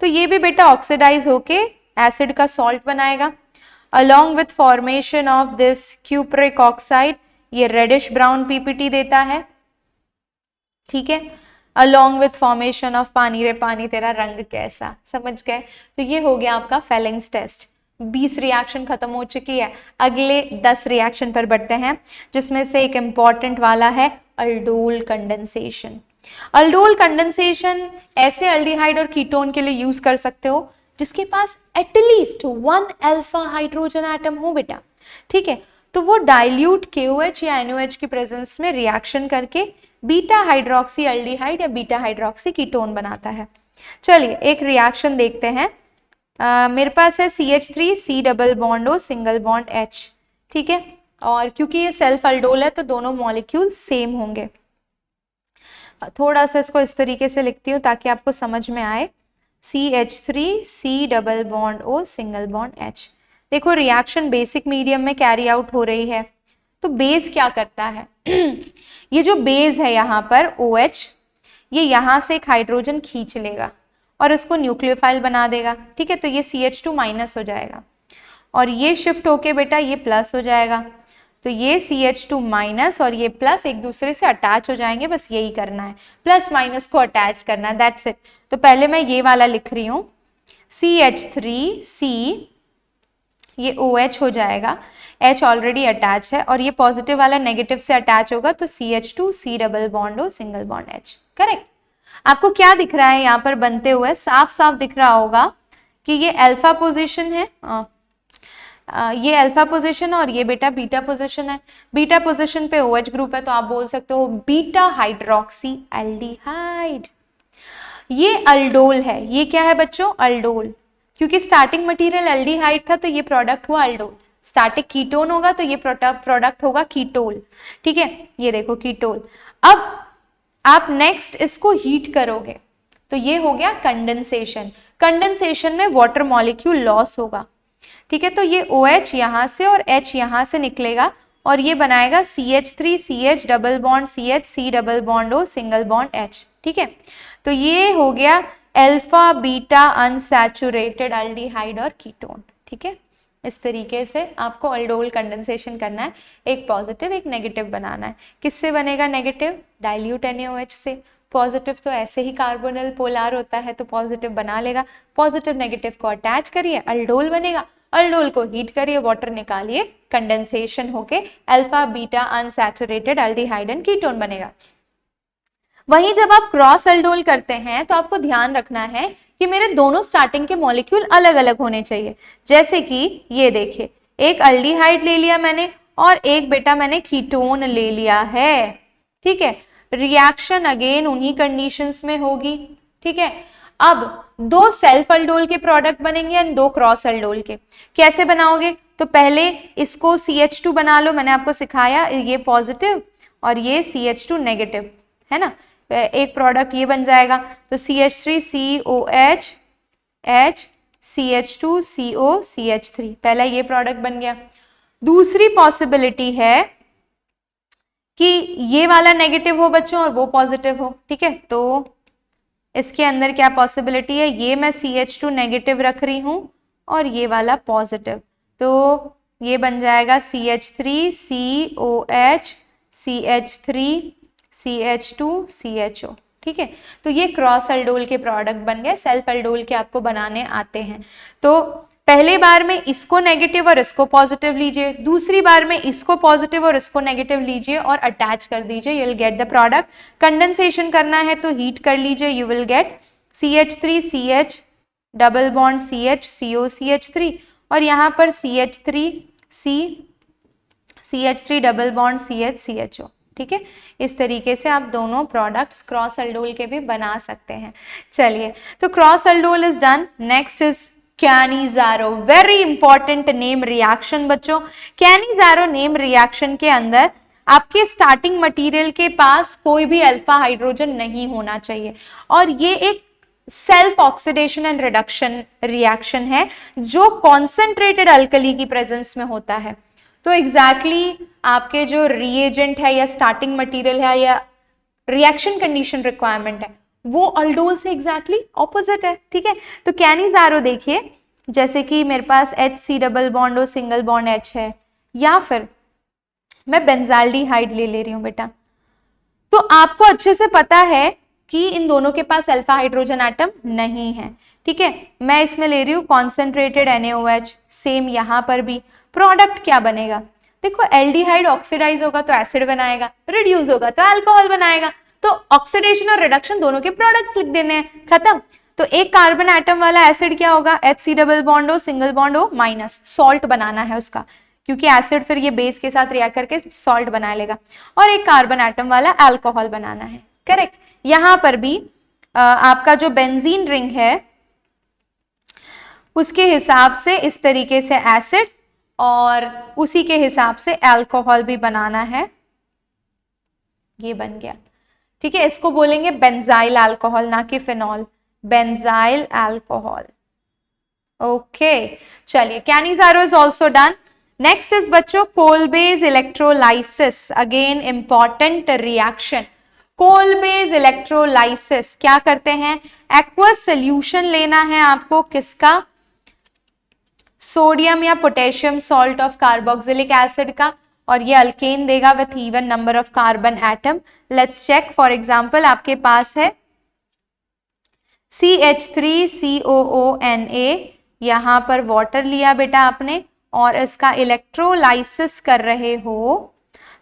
तो ये भी बेटा ऑक्सीडाइज होके एसिड का सॉल्ट बनाएगा। Along with formation of this cupric oxide ये रेडिश ब्राउन PPT देता है, ठीक है, अलोंग विथ फॉर्मेशन ऑफ पानी रे पानी तेरा रंग कैसा, समझ गए। तो ये हो गया आपका फेलिंग्स टेस्ट। 20 रिएक्शन खत्म हो चुकी है, अगले 10 रिएक्शन पर बढ़ते हैं, जिसमें से एक इंपॉर्टेंट वाला है अल्डोल कंडेंसेशन। अल्डोल कंडेंसेशन ऐसे अल्डिहाइड और कीटोन के लिए यूज कर सकते हो जिसके पास एटलीस्ट 1 अल्फा हाइड्रोजन एटम हो बेटा, ठीक है। तो वो डाइल्यूट KOH या NOH की प्रेजेंस में रिएक्शन करके बीटा हाइड्रोक्सी अल्डिहाइड या बीटा हाइड्रोक्सी कीटोन बनाता है। चलिए एक रिएक्शन देखते हैं। मेरे पास है CH3C double bond O single bond H, ठीक है, और क्योंकि ये सेल्फ अल्डोल है तो दोनों मॉलिक्यूल सेम होंगे। थोड़ा सा इसको इस तरीके से लिखती हूँ ताकि आपको समझ में आए। CH3C double bond O single bond H। देखो रिएक्शन बेसिक मीडियम में कैरी आउट हो रही है, तो बेस क्या करता है ये जो बेस है यहाँ पर OH, ये यहाँ से एक हाइड्रोजन खींच लेगा और इसको न्यूक्लियोफाइल बना देगा, ठीक है। तो ये CH2 माइनस हो जाएगा और ये शिफ्ट होके बेटा ये प्लस हो जाएगा, तो ये CH2 माइनस और ये प्लस एक दूसरे से अटैच हो जाएंगे। बस यही करना है, प्लस माइनस को अटैच करना है, दैट्स इट। तो पहले मैं ये वाला लिख रही हूँ CH3C, ये OH हो जाएगा, H ऑलरेडी अटैच है और ये पॉजिटिव वाला नेगेटिव से अटैच होगा तो CH2C double bond O single bond H, correct. आपको क्या दिख रहा है यहाँ पर बनते हुए? साफ साफ दिख रहा होगा कि ये अल्फा पोजीशन है, ये अल्फा पोजीशन और ये बेटा बीटा पोजीशन है। बीटा पोजीशन पे OH ग्रुप है तो आप बोल सकते हो बीटा हाइड्रोक्सी एल्डिहाइड। ये अल्डोल है, ये क्या है बच्चों? अल्डोल, क्योंकि स्टार्टिंग मटेरियल एल्डिहाइड था तो ये प्रोडक्ट हुआ अल्डोल। स्टैटिक कीटोन होगा तो ये प्रोडक्ट होगा कीटोल, ठीक है, ये देखो कीटोल। अब आप नेक्स्ट इसको हीट करोगे तो ये हो गया कंडेंसेशन। कंडेंसेशन में वाटर मॉलिक्यूल लॉस होगा, ठीक है, तो ये OH यहां से और H यहां से निकलेगा और ये बनाएगा CH3 CH double bond CH C double bond O single bond H, ठीक है। तो ये हो गया अल्फा बीटा अनसैचुरेटेड अल्डिहाइड और कीटोन, ठीक है। इस तरीके से आपको अल्डोल कंडेंसेशन करना है, एक पॉजिटिव एक नेगेटिव बनाना है। किससे बनेगा नेगेटिव? डाइल्यूट NaOH से। पॉजिटिव तो ऐसे ही कार्बोनिल पोलार होता है तो पॉजिटिव बना लेगा, पॉजिटिव नेगेटिव को अटैच करिए, अल्डोल बनेगा, अल्डोल को हीट करिए, वाटर निकालिए, कंडेंसेशन होके alpha beta unsaturated aldehyde and ketone बनेगा। वहीं जब आप क्रॉस अल्डोल करते हैं तो आपको ध्यान रखना है कि मेरे दोनों स्टार्टिंग के मॉलिक्यूल अलग अलग होने चाहिए। जैसे कि ये देखिए, एक अल्डिहाइड ले लिया मैंने और एक बेटा मैंने कीटोन ले लिया है, ठीक है। रिएक्शन अगेन उन्हीं कंडीशंस में होगी, ठीक है। अब दो सेल्फ अल्डोल के प्रोडक्ट बनेंगे एंड दो क्रॉस अल्डोल के। कैसे बनाओगे? तो पहले इसको CH2 बना लो, मैंने आपको सिखाया, ये पॉजिटिव और ये CH2 नेगेटिव है ना, एक प्रोडक्ट ये बन जाएगा। तो CH3COH H CH2CO CH3, पहला ये प्रोडक्ट बन गया। दूसरी पॉसिबिलिटी है कि ये वाला नेगेटिव हो बच्चों और वो पॉजिटिव हो, ठीक है। तो इसके अंदर क्या पॉसिबिलिटी है, ये मैं CH2 नेगेटिव रख रही हूं और ये वाला पॉजिटिव, तो ये बन जाएगा CH3COH CH3 CH2 CHO, ठीक है। तो ये क्रॉस अल्डोल के प्रोडक्ट बन गए, सेल्फ अल्डोल के आपको बनाने आते हैं। तो पहले बार में इसको नेगेटिव और इसको पॉजिटिव लीजिए, दूसरी बार में इसको पॉजिटिव और इसको नेगेटिव लीजिए और अटैच कर दीजिए, you will get the product. Condensation करना है तो हीट कर लीजिए, you will get CH3 CH double bond CH CO CH3 और यहाँ पर CH3 double bond CH CHO, ठीक है। इस तरीके से आप दोनों प्रोडक्ट्स क्रॉस अल्डोल के भी बना सकते हैं। चलिए, तो cross aldol is done. Next is Cannizzaro, very important name reaction बच्चों। कैनिज़ारो नेम रिएक्शन के अंदर आपके स्टार्टिंग मटेरियल के पास कोई भी अल्फा हाइड्रोजन नहीं होना चाहिए और ये एक self oxidation and reduction reaction है जो कॉन्सेंट्रेटेड अल्कली की प्रेजेंस में होता है। तो एग्जैक्टली आपके जो रिएजेंट है या स्टार्टिंग मटेरियल है या रिएक्शन कंडीशन रिक्वायरमेंट है वो अल्डोल से एग्जैक्टली ऑपोजिट है, ठीक है। तो कैनिज़ारो देखिए, जैसे कि मेरे पास HC double bond O single bond H है, या फिर मैं बेंजाल्डिहाइड ले रही हूं बेटा, तो आपको अच्छे से पता है कि इन दोनों के पास अल्फा हाइड्रोजन एटम नहीं है, ठीक है। मैं इसमें ले रही हूँ कॉन्सेंट्रेटेड NaOH, सेम यहां पर भी प्रोडक्ट क्या बनेगा, देखो एल्डिहाइड ऑक्सीडाइज होगा तो एसिड बनाएगा, रिड्यूस होगा तो अल्कोहल बनाएगा, तो ऑक्सीडेशन और रिडक्शन दोनों के प्रोडक्ट्स लिख देने हैं, खत्म। तो एक कार्बन एटम वाला एसिड क्या होगा, HC double bond O single bond O minus, salt बनाना है उसका, क्योंकि एसिड फिर ये बेस के साथ रिएक्ट करके सॉल्ट बना लेगा, और एक कार्बन एटम वाला अल्कोहल बनाना है, करेक्ट। यहां पर भी आपका जो बेंजीन रिंग है उसके हिसाब से इस तरीके से एसिड और उसी के हिसाब से अल्कोहल भी बनाना है, ये बन गया, ठीक है। इसको बोलेंगे बेंजाइल अल्कोहल, ना कि फिनॉल, बेंजाइल अल्कोहल। ओके, चलिए, Cannizzaro is also done. Next is बच्चों Kolbe's electrolysis, again important reaction. Kolbe's electrolysis क्या करते हैं, एक्वस सोल्यूशन लेना है आपको, किसका, सोडियम या potassium salt of carboxylic acid का, और ये अल्केन देगा with even number of carbon atom. Let's check, for example आपके पास है CH3COONA, यहां पर वाटर लिया बेटा आपने और इसका इलेक्ट्रोलाइसिस कर रहे हो,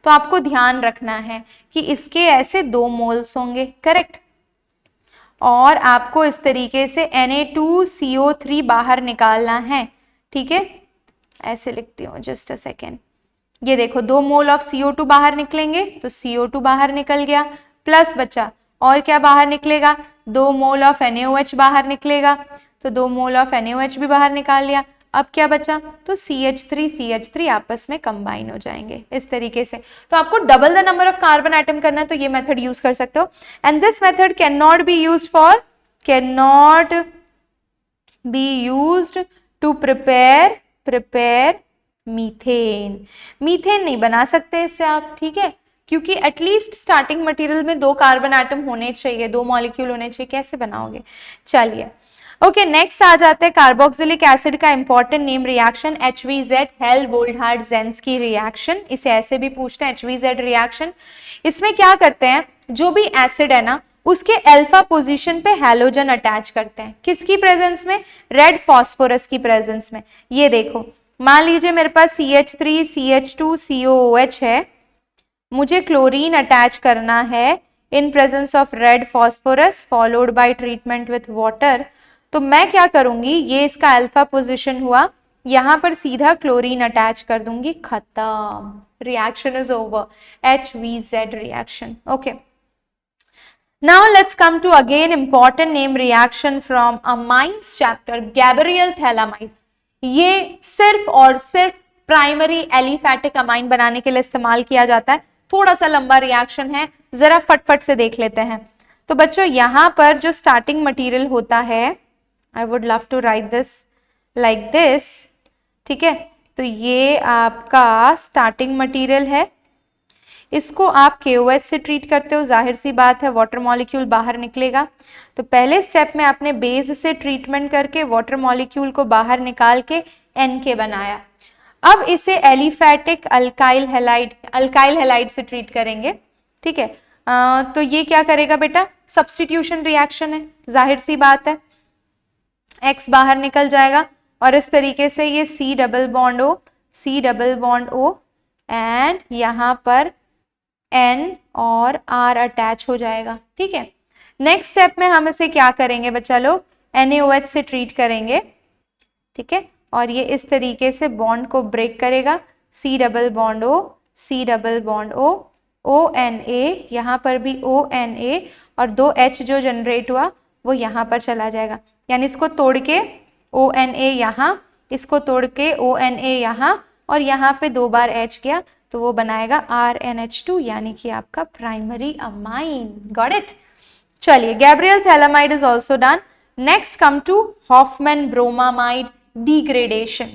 तो आपको ध्यान रखना है कि इसके ऐसे 2 मोल्स होंगे, करेक्ट, और आपको इस तरीके से Na2CO3 बाहर निकालना है, ठीक है। ऐसे लिखती हूँ, जस्ट अ सेकेंड, ये देखो 2 मोल ऑफ CO2 बाहर निकलेंगे, तो CO2 बाहर निकल गया, प्लस बचा और क्या बाहर निकलेगा, 2 मोल ऑफ NaOH बाहर निकलेगा, तो 2 मोल ऑफ NaOH भी बाहर निकाल लिया, अब क्या बचा, तो CH3 आपस में कंबाइन हो जाएंगे इस तरीके से। तो आपको double the number of carbon atom करना है तो ये मेथड यूज कर सकते हो। And this method can not be used to prepare methane. Methane नहीं बना सकते इससे आप, ठीक है, क्योंकि एटलीस्ट स्टार्टिंग मटेरियल में 2 कार्बन एटम होने चाहिए, 2 मॉलिक्यूल होने चाहिए, कैसे बनाओगे। चलिए ओके, नेक्स्ट आ जाते हैं कार्बोक्सिलिक एसिड का important name reaction HVZ, Hell Volhard Zelinsky reaction. इसे ऐसे भी पूछते हैं HVZ रिएक्शन। इसमें क्या करते हैं, जो भी एसिड है ना उसके अल्फा पोजीशन पे हैलोजन अटैच करते हैं, किसकी प्रेजेंस में, रेड फास्फोरस की प्रेजेंस में। ये देखो, मान लीजिए मेरे पास CH3 CH2 COOH है, मुझे क्लोरीन अटैच करना है इन presence of red phosphorus followed by treatment with water. तो मैं क्या करूंगी, ये इसका अल्फा पोजीशन हुआ, यहां पर सीधा क्लोरीन अटैच कर दूंगी, खत्म, reaction is over, HVZ reaction. Okay, now let's come to again important name reaction from amines chapter, Gabriel thalamide। ये सिर्फ और सिर्फ प्राइमरी एलिफैटिक अमाइन बनाने के लिए इस्तेमाल किया जाता है। थोड़ा सा लंबा रिएक्शन है, जरा फटफट से देख लेते हैं। तो बच्चों यहां पर जो स्टार्टिंग मटेरियल होता है, I would love to write this like this, ठीक है, तो ये आपका स्टार्टिंग मटेरियल है, इसको आप KOH से ट्रीट करते हो, जाहिर सी बात है वाटर मॉलिक्यूल बाहर निकलेगा। तो पहले स्टेप में आपने बेस से ट्रीटमेंट करके वाटर मॉलिक्यूल को बाहर निकाल के NK बनाया। अब इसे एलिफैटिक अल्काइल हैलाइड से ट्रीट करेंगे, ठीक है। तो ये क्या करेगा बेटा, सब्स्टिट्यूशन रिएक्शन है, जाहिर सी बात है, X बाहर निकल जाएगा और इस तरीके से ये C double bond O and यहाँ पर N और R अटैच हो जाएगा, ठीक है। नेक्स्ट स्टेप में हम इसे क्या करेंगे बच्चा लोग, NaOH से ट्रीट करेंगे, ठीक है, और ये इस तरीके से बॉन्ड को ब्रेक करेगा, C double bond O ONA, यहाँ पर भी ONA और 2 H जो जनरेट हुआ वो यहाँ पर चला जाएगा, यानी इसको तोड़ के ONA यहाँ, इसको तोड़ के ONA यहाँ और यहाँ पे 2 बार H गया तो वो बनाएगा RNH2, यानी कि आपका प्राइमरी अमाइन। Got it. चलिए, Gabriel phthalimide is also done. Next come to Hofmann bromamide degradation.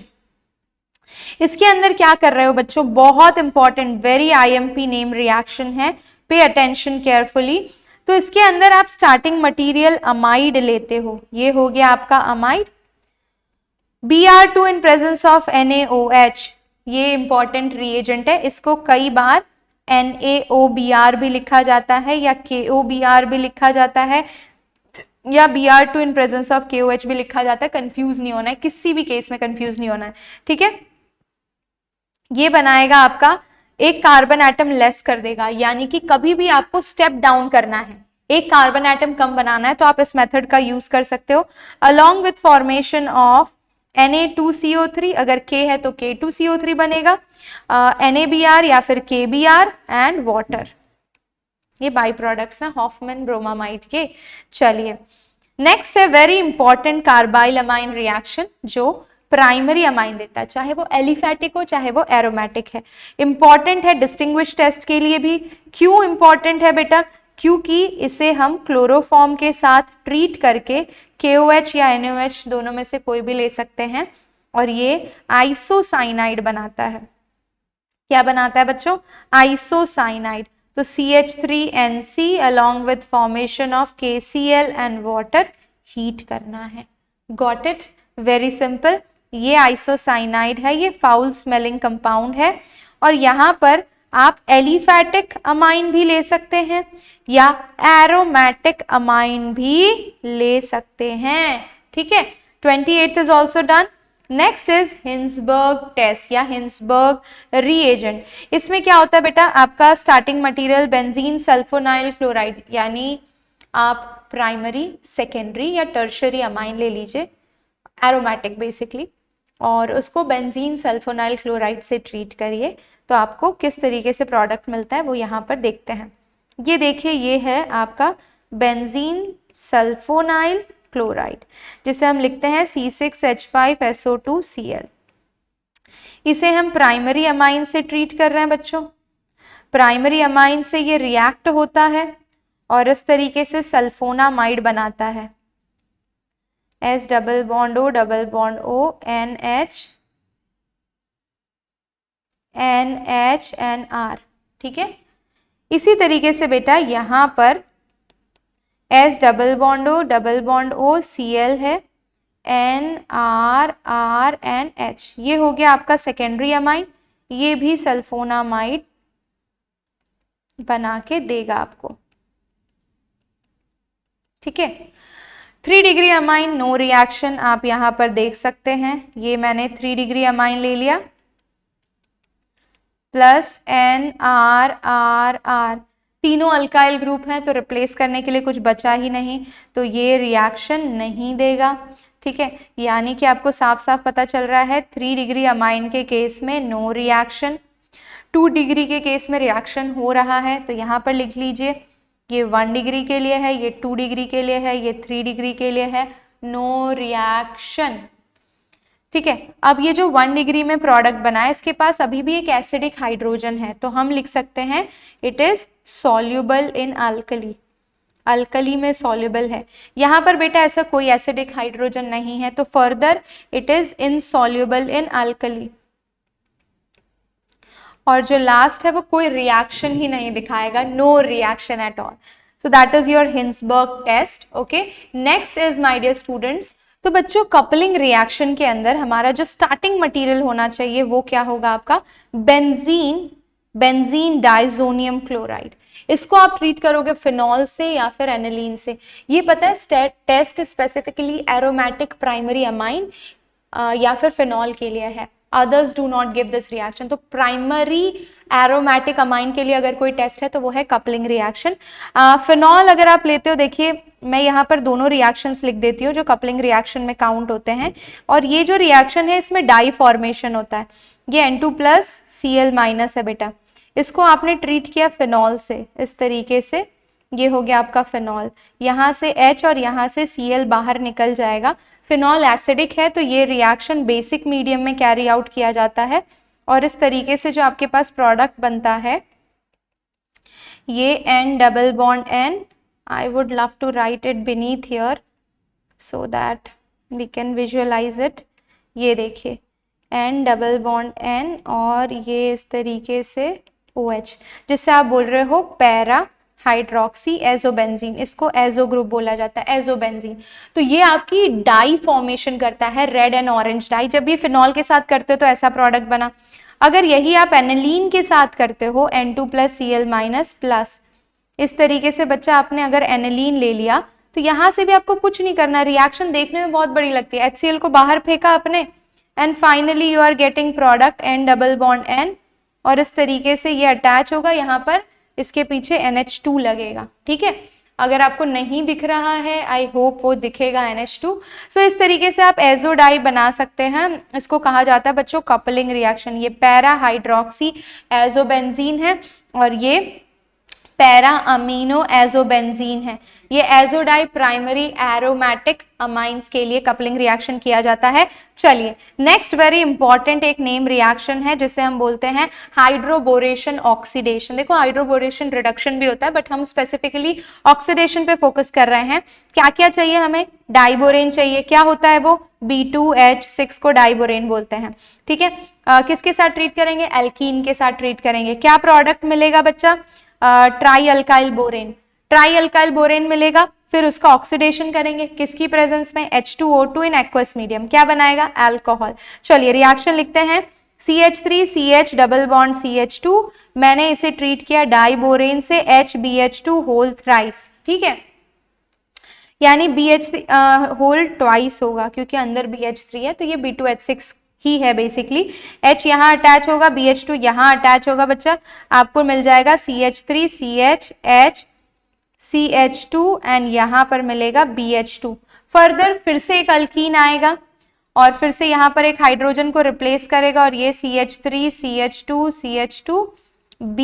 इसके अंदर क्या कर रहे हो बच्चों, बहुत important, very IMP name reaction है, पे अटेंशन केयरफुली। तो इसके अंदर आप स्टार्टिंग मटेरियल अमाइड लेते हो, ये हो गया आपका amide, Br2 in presence of NaOH, ये इंपॉर्टेंट रिएजेंट है, इसको कई बार NaOBr भी लिखा जाता है या KOBr भी लिखा जाता है या Br2 in presence of KOH भी लिखा जाता है, कंफ्यूज नहीं होना है, किसी भी केस में कंफ्यूज नहीं होना है, ठीक है। ये बनाएगा आपका एक कार्बन एटम लेस कर देगा, यानी कि कभी भी आपको स्टेप डाउन करना है, एक कार्बन एटम कम बनाना है तो आप इस मेथड का यूज कर सकते हो, along with formation of Na2CO3, अगर K है तो K2CO3 बनेगा, NaBr या फिर KBr एंड वाटर, ये बाई प्रोडक्ट्स हैं हॉफमैन ब्रोमामाइड के। चलिए, नेक्स्ट है very important carbyl amine reaction, जो प्राइमरी अमाइन देता है, चाहे वो एलिफैटिक हो चाहे वो एरोमेटिक है। इंपॉर्टेंट है डिस्टिंग्विश टेस्ट के लिए भी। क्यों इंपॉर्टेंट है बेटा, क्योंकि इसे हम क्लोरोफॉर्म के साथ ट्रीट करके KOH या NaOH दोनों में से कोई भी ले सकते हैं और ये आइसोसाइनाइड बनाता है। क्या बनाता है बच्चों, आइसोसाइनाइड। तो CH3NC along with formation of KCl and water heat करना है। Got it, very simple. ये आइसोसाइनाइड है, ये फाउल स्मेलिंग कंपाउंड है और यहाँ पर आप एलिफैटिक अमाइन भी ले सकते हैं या एरोमेटिक अमाइन भी ले सकते हैं, ठीक है। 28th is also done. Next is Hinsberg test या हिंसबर्ग रिएजेंट। इसमें क्या होता है बेटा, आपका starting material benzene sulfonyl chloride, यानी आप प्राइमरी, सेकेंडरी या टर्शरी अमाइन ले लीजिए, एरोमेटिक बेसिकली, और उसको बेंजीन सल्फोनाइल क्लोराइड से ट्रीट करिए तो आपको किस तरीके से प्रोडक्ट मिलता है वो यहाँ पर देखते हैं। ये देखिए, ये है आपका बेंजीन सल्फोनाइल क्लोराइड, जिसे हम लिखते हैं C6H5SO2Cl। इसे हम प्राइमरी अमाइन से ट्रीट कर रहे हैं बच्चों। प्राइमरी अमाइन से ये रिएक्ट होता है और इस तरीके से सल्फोनामाइड बनाता है। S double bond O double bond O NH ठीक है। इसी तरीके से बेटा यहाँ पर S double bond O double bond O Cl है, NR ये हो गया आपका सेकेंडरी अमाइन। ये भी सल्फोनामाइड बना के देगा आपको, ठीक है। 3 डिग्री अमाइन नो रिएक्शन आप यहाँ पर देख सकते हैं। ये मैंने 3 डिग्री अमाइन ले लिया प्लस NR तीनों अल्काइल ग्रुप हैं तो रिप्लेस करने के लिए कुछ बचा ही नहीं, तो ये रिएक्शन नहीं देगा, ठीक है। यानी कि आपको साफ साफ पता चल रहा है 3 डिग्री अमाइन के केस में नो रिएक्शन, 2 डिग्री के केस में रिएक्शन हो रहा है। तो यहाँ पर लिख लीजिए ये 1 डिग्री के लिए है, ये 2 डिग्री के लिए है, ये 3 डिग्री के लिए है, नो रिएक्शन, ठीक है। अब ये जो 1 डिग्री में प्रोडक्ट बना है इसके पास अभी भी एक एसिडिक हाइड्रोजन है, तो हम लिख सकते हैं it is soluble in alkali, alkali में सॉल्युबल है। यहाँ पर बेटा ऐसा कोई एसिडिक हाइड्रोजन नहीं है, तो further it is insoluble in alkali. और जो लास्ट है वो कोई रिएक्शन ही नहीं दिखाएगा, no reaction at all. So that is your Hinsberg test, okay. Next is my dear students, तो बच्चों कपलिंग रिएक्शन के अंदर हमारा जो स्टार्टिंग मटेरियल होना चाहिए वो क्या होगा आपका, बेंजीन डाइजोनियम क्लोराइड। इसको आप ट्रीट करोगे फिनॉल से या फिर एनिलीन से। ये पता है test specifically aromatic primary amine या फिर फिनॉल के लिए है, others do not give this reaction. तो प्राइमरी एरोमेटिक अमाइन के लिए अगर कोई टेस्ट है तो वो है कपलिंग रिएक्शन। फिनॉल अगर आप लेते हो, देखिए मैं यहाँ पर दोनों रिएक्शंस लिख देती हूँ जो कपलिंग रिएक्शन में काउंट होते हैं, और ये जो रिएक्शन है इसमें डाई फॉर्मेशन होता है। ये N2+Cl- है बेटा, इसको आपने ट्रीट किया फिनॉल से, इस तरीके से ये हो गया आपका फिनॉल, यहाँ से H और यहाँ से Cl बाहर निकल जाएगा। फिनॉल एसिडिक है तो ये रिएक्शन बेसिक मीडियम में कैरी आउट किया जाता है, और इस तरीके से जो आपके पास प्रोडक्ट बनता है ये N double bond N, I would love to write it beneath here so that we can visualize it। ये देखिए N डबल बॉन्ड N और ये इस तरीके से OH, जिससे आप बोल रहे हो पैरा हाइड्रोक्सी एजोबेंजीन, इसको एजो ग्रुप बोला जाता है, एजोबेंजीन। तो ये आपकी डाई फॉर्मेशन करता है, रेड एंड ऑरेंज डाई। जब ये फिनॉल के साथ करते हो तो ऐसा प्रोडक्ट बना। अगर यही आप एनिलीन के साथ करते हो N2+Cl- इस तरीके से बच्चा आपने अगर एनिलीन ले लिया तो यहाँ से भी आपको कुछ नहीं करना, रिएक्शन देखने में बहुत बड़ी लगती है। HCl को बाहर फेंका आपने and finally you are getting product N double bond N, और इस तरीके से ये अटैच होगा, यहाँ पर इसके पीछे NH2 लगेगा, ठीक है। अगर आपको नहीं दिख रहा है आई होप वो दिखेगा NH2। सो इस तरीके से आप एजो डाई बना सकते हैं, इसको कहा जाता है बच्चों कपलिंग रिएक्शन। ये पैरा हाइड्रोक्सी एजोबेंजीन है और ये पैरा अमीनो एजोबेंजीन है। ये एजोडाई प्राइमरी एरोमेटिक अमाइंस के लिए कपलिंग रिएक्शन किया जाता है। चलिए नेक्स्ट वेरी इंपॉर्टेंट एक नेम रिएक्शन है जिसे हम बोलते हैं हाइड्रोबोरेशन ऑक्सीडेशन। देखो हाइड्रोबोरेशन रिडक्शन भी होता है बट हम स्पेसिफिकली ऑक्सीडेशन पे फोकस कर रहे हैं। क्या क्या चाहिए हमें, डाइबोरेन चाहिए। क्या होता है वो, B2H6 को डाइबोरेन बोलते हैं, ठीक है। किसके साथ ट्रीट करेंगे, एल्कीन के साथ ट्रीट करेंगे। क्या प्रोडक्ट मिलेगा बच्चा, try alkyl borane, try alkyl borane मिलेगा। फिर उसका ऑक्सीडेशन करेंगे किसकी प्रेजेंस में, H2O2 इन एक्वस मीडियम, क्या बनाएगा, अल्कोहल। चलिए रिएक्शन लिखते हैं, CH3CH डबल बॉन्ड CH2, मैंने इसे ट्रीट किया डाइबोरेन से HBH2 होल थ्राइस, ठीक है, यानी BH3 होल ट्वाइस होगा क्योंकि अंदर BH3 है तो ये B2H6 ही है बेसिकली। H यहाँ अटैच होगा, BH2 यहाँ अटैच होगा बच्चा, आपको मिल जाएगा CH3 CH H CH2 and यहाँ पर मिलेगा BH2। फर्दर फिर से एक अल्कीन आएगा और फिर से यहाँ पर एक हाइड्रोजन को रिप्लेस करेगा और ये CH3 CH2 CH2 B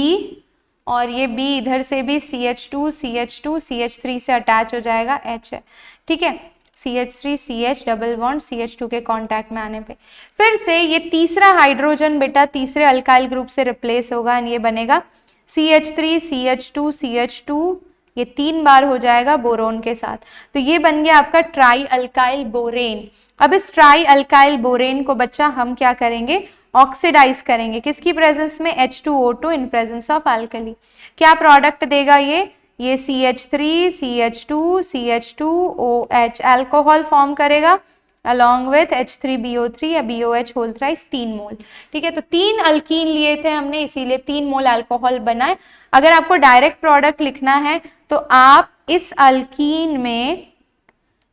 और ये B इधर से भी CH2 CH2 CH3 से अटैच हो जाएगा H है, ठीक है। CH3 CH double bond CH2 के कांटेक्ट में आने पे फिर से ये तीसरा हाइड्रोजन बेटा तीसरे अल्काइल ग्रुप से रिप्लेस होगा एंड ये बनेगा CH3 CH2 CH2, ये 3 बार हो जाएगा बोरोन के साथ। तो ये बन गया आपका ट्राई अल्काइल बोरेन। अब इस ट्राई अल्काइल बोरेन को बच्चा हम क्या करेंगे, ऑक्सीडाइज करेंगे। किसकी प्रेजेंस में, H2O2 in presence of alkali. क्या प्रोडक्ट देगा ये CH3 CH2 CH2OH alcohol form करेगा along with H3BO3 या BOH होल थ्राइस 3 मोल। ठीक है, तो 3 अल्कीन लिए थे हमने, इसीलिए 3 मोल अल्कोहल बनाए। अगर आपको डायरेक्ट प्रोडक्ट लिखना है तो आप इस अल्कीन में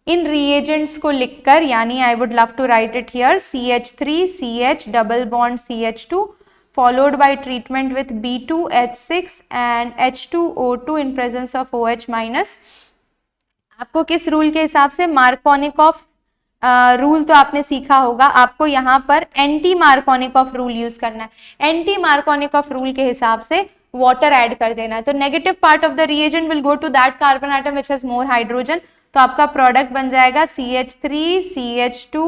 इन रिएजेंट्स को लिखकर, यानी I would love to write it here, CH3 CH double bond CH2 followed by treatment with B2H6 and H2O2 in presence of OH minus। आपको किस रूल के हिसाब से, मार्कोनिकॉफ रूल तो आपने सीखा होगा, आपको यहाँ पर एंटी मार्कोनिकॉफ रूल यूज करना है। एंटी मार्कोनिकॉफ रूल के हिसाब से वाटर ऐड कर देना है। तो negative part of the reagent will go to that carbon atom which has more hydrogen. तो आपका प्रोडक्ट बन जाएगा CH3 CH2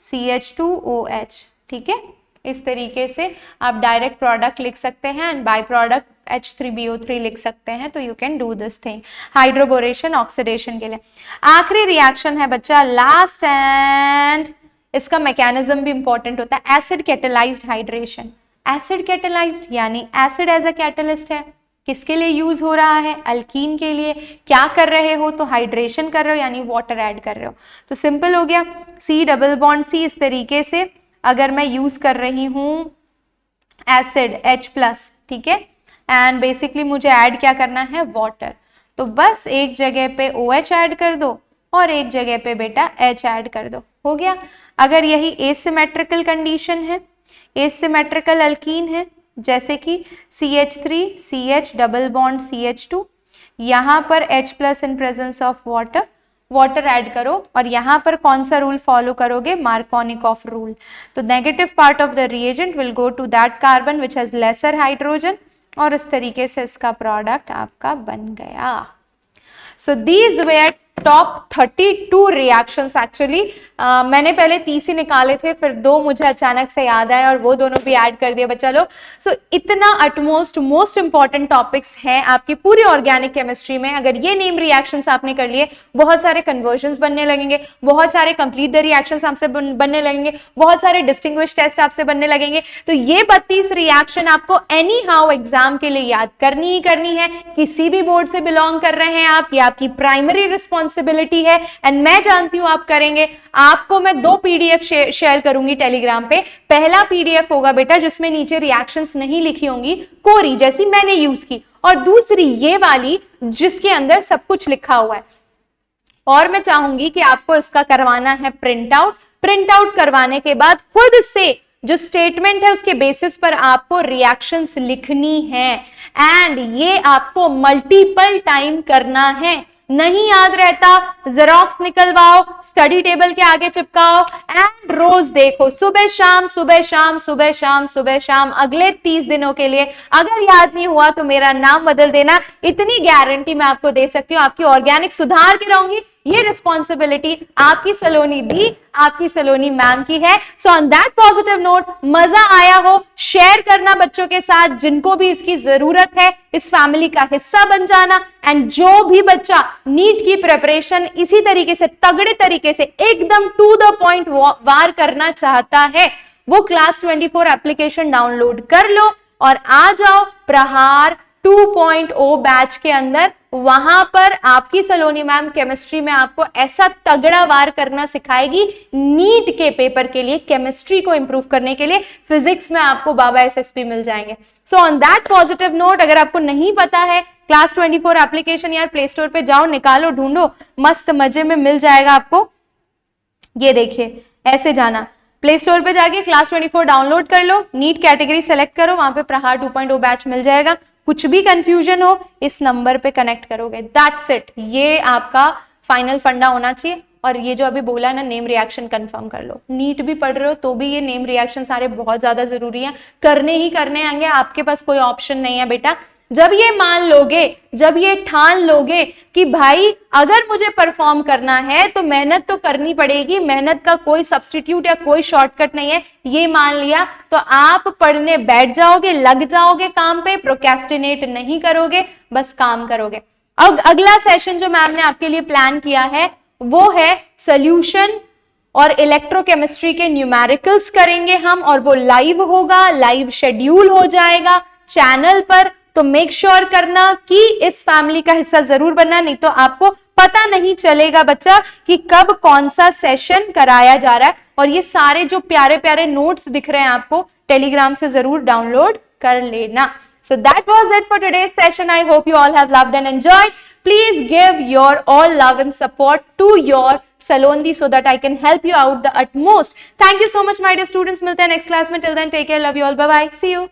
CH2OH। ठीक है, इस तरीके से आप डायरेक्ट प्रोडक्ट लिख सकते हैं एंड बाय प्रोडक्ट H3BO3 लिख सकते हैं। तो you can do this thing hydroboration oxidation के लिए। आखिरी रिएक्शन है बच्चा लास्ट, एंड इसका मैकेनिज्म भी इंपॉर्टेंट होता है, acid catalysed hydration. Acid catalysed यानी एसिड एज अ कैटलिस्ट है। किसके लिए यूज हो रहा है, अल्कीन के लिए। क्या कर रहे हो, तो हाइड्रेशन कर रहे हो यानी वाटर ऐड कर रहे हो। तो सिंपल हो गया, C डबल बॉन्ड C इस तरीके से अगर मैं यूज कर रही हूं एसिड H+, ठीक है, एंड बेसिकली मुझे ऐड क्या करना है, वाटर। तो बस एक जगह पे OH ऐड कर दो और एक जगह पे बेटा H ऐड कर दो, हो गया। अगर यही एसिमेट्रिकल कंडीशन है, एसिमेट्रिकल अल्कीन है, जैसे कि CH3 CH double bond CH2, यहाँ पर H+ in presence of water, water add करो और यहाँ पर कौन सा रूल फॉलो करोगे, मार्कोनिकॉफ रूल। तो negative part of the reagent will go to that carbon which has lesser hydrogen, और इस तरीके से इसका प्रोडक्ट आपका बन गया। So these were top 32 reactions actually. मैंने पहले 30 ही निकाले थे, फिर 2 मुझे अचानक से याद आए और वो दोनों भी ऐड कर दिए बच्चा लोग। सो इतना अटमोस्ट मोस्ट इंपॉर्टेंट टॉपिक्स हैं आपकी पूरी ऑर्गेनिक केमिस्ट्री में। अगर ये नेम रिएक्शंस आपने कर लिए, बहुत सारे कन्वर्जन्स बनने लगेंगे, बहुत सारे कंप्लीट द रिएक्शंस आपसे बनने लगेंगे, बहुत सारे डिस्टिंग्विश टेस्ट आपसे बनने लगेंगे। तो ये 32 रिएक्शन आपको एनी हाउ एग्जाम के लिए याद करनी ही करनी है। किसी भी बोर्ड से बिलोंग कर रहे हैं आप, ये आपकी प्राइमरी रिस्पॉन्सिबिलिटी है एंड मैं जानती हूं आप करेंगे। आपको मैं 2 PDF शेयर करूंगी टेलीग्राम पे। पहला PDF होगा बेटा जिसमें नीचे रिएक्शंस नहीं लिखी होंगी, कोरी जैसी मैंने यूज की, और दूसरी ये वाली जिसके अंदर सब कुछ लिखा हुआ है। और मैं चाहूंगी कि आपको इसका करवाना है प्रिंट आउट। प्रिंट आउट करवाने के बाद खुद से जो स्टेटमेंट है उसके बेसिस पर आपको रिएक्शंस लिखनी है एंड ये आपको मल्टीपल टाइम करना है। नहीं याद रहता, जेरोक्स निकलवाओ, स्टडी टेबल के आगे चिपकाओ एंड रोज देखो, सुबह शाम सुबह शाम सुबह शाम सुबह शाम, अगले 30 दिनों के लिए। अगर याद नहीं हुआ तो मेरा नाम बदल देना, इतनी गारंटी मैं आपको दे सकती हूँ। आपकी ऑर्गेनिक सुधार के रहूंगी, ये रिस्पॉन्सिबिलिटी आपकी सलोनी दी, आपकी सलोनी मैम की है। So on that positive note, मजा आया हो शेयर करना बच्चों के साथ जिनको भी इसकी जरूरत है, इस फैमिली का हिस्सा बन जाना। एंड जो भी बच्चा नीट की प्रिपरेशन इसी तरीके से तगड़े तरीके से एकदम टू द पॉइंट वार करना चाहता है, वो क्लास 24 एप्लीकेशन डाउनलोड कर लो और आ जाओ प्रहार 2.0 बैच के अंदर। वहां पर आपकी सलोनी मैम केमिस्ट्री में आपको ऐसा तगड़ा वार करना सिखाएगी नीट के पेपर के लिए, केमिस्ट्री को इंप्रूव करने के लिए। फिजिक्स में आपको बाबा SSP मिल जाएंगे। So on that positive note, अगर आपको नहीं पता है क्लास 24 एप्लीकेशन, यार प्ले स्टोर पे जाओ, निकालो, ढूंढो, मस्त मजे में मिल जाएगा आपको। ये देखिए, ऐसे जाना प्ले स्टोर पे जाके क्लास 24 डाउनलोड कर लो, नीट कैटेगरी सेलेक्ट करो, वहां पे प्रहार 2.0 बैच मिल जाएगा। कुछ भी कंफ्यूजन हो इस नंबर पे कनेक्ट करोगे, दैट्स इट। ये आपका फाइनल फंडा होना चाहिए। और ये जो अभी बोला ना, नेम रिएक्शन कंफर्म कर लो। नीट भी पढ़ रहे हो तो भी ये नेम रिएक्शन सारे बहुत ज्यादा जरूरी है, करने ही करने आएंगे, आपके पास कोई ऑप्शन नहीं है बेटा। जब ये मान लोगे, जब ये ठान लोगे कि भाई अगर मुझे परफॉर्म करना है तो मेहनत तो करनी पड़ेगी, मेहनत का कोई सब्स्टिट्यूट या कोई शॉर्टकट नहीं है, ये मान लिया, तो आप पढ़ने बैठ जाओगे, लग जाओगे काम पे, प्रोक्रेस्टिनेट नहीं करोगे, बस काम करोगे। अब अगला सेशन जो मैम ने आपके लिए प्लान किया है वो है सॉल्यूशन और इलेक्ट्रोकेमिस्ट्री के न्यूमेरिकल्स करेंगे हम, और वो लाइव होगा, लाइव शेड्यूल हो जाएगा चैनल पर। तो मेक श्योर करना कि इस फैमिली का हिस्सा जरूर बनना, नहीं तो आपको पता नहीं चलेगा बच्चा कि कब कौन सा सेशन कराया जा रहा है। और ये सारे जो प्यारे प्यारे नोट्स दिख रहे हैं आपको, टेलीग्राम से जरूर डाउनलोड कर लेना। So that was it for today's session. I hope you all have loved and enjoyed. Please give your all love and support to your Salondi so that I can help you out the utmost. Thank you so much, my dear students. मिलते हैं next class में. Till then, take care. Love you all. Bye bye. See you.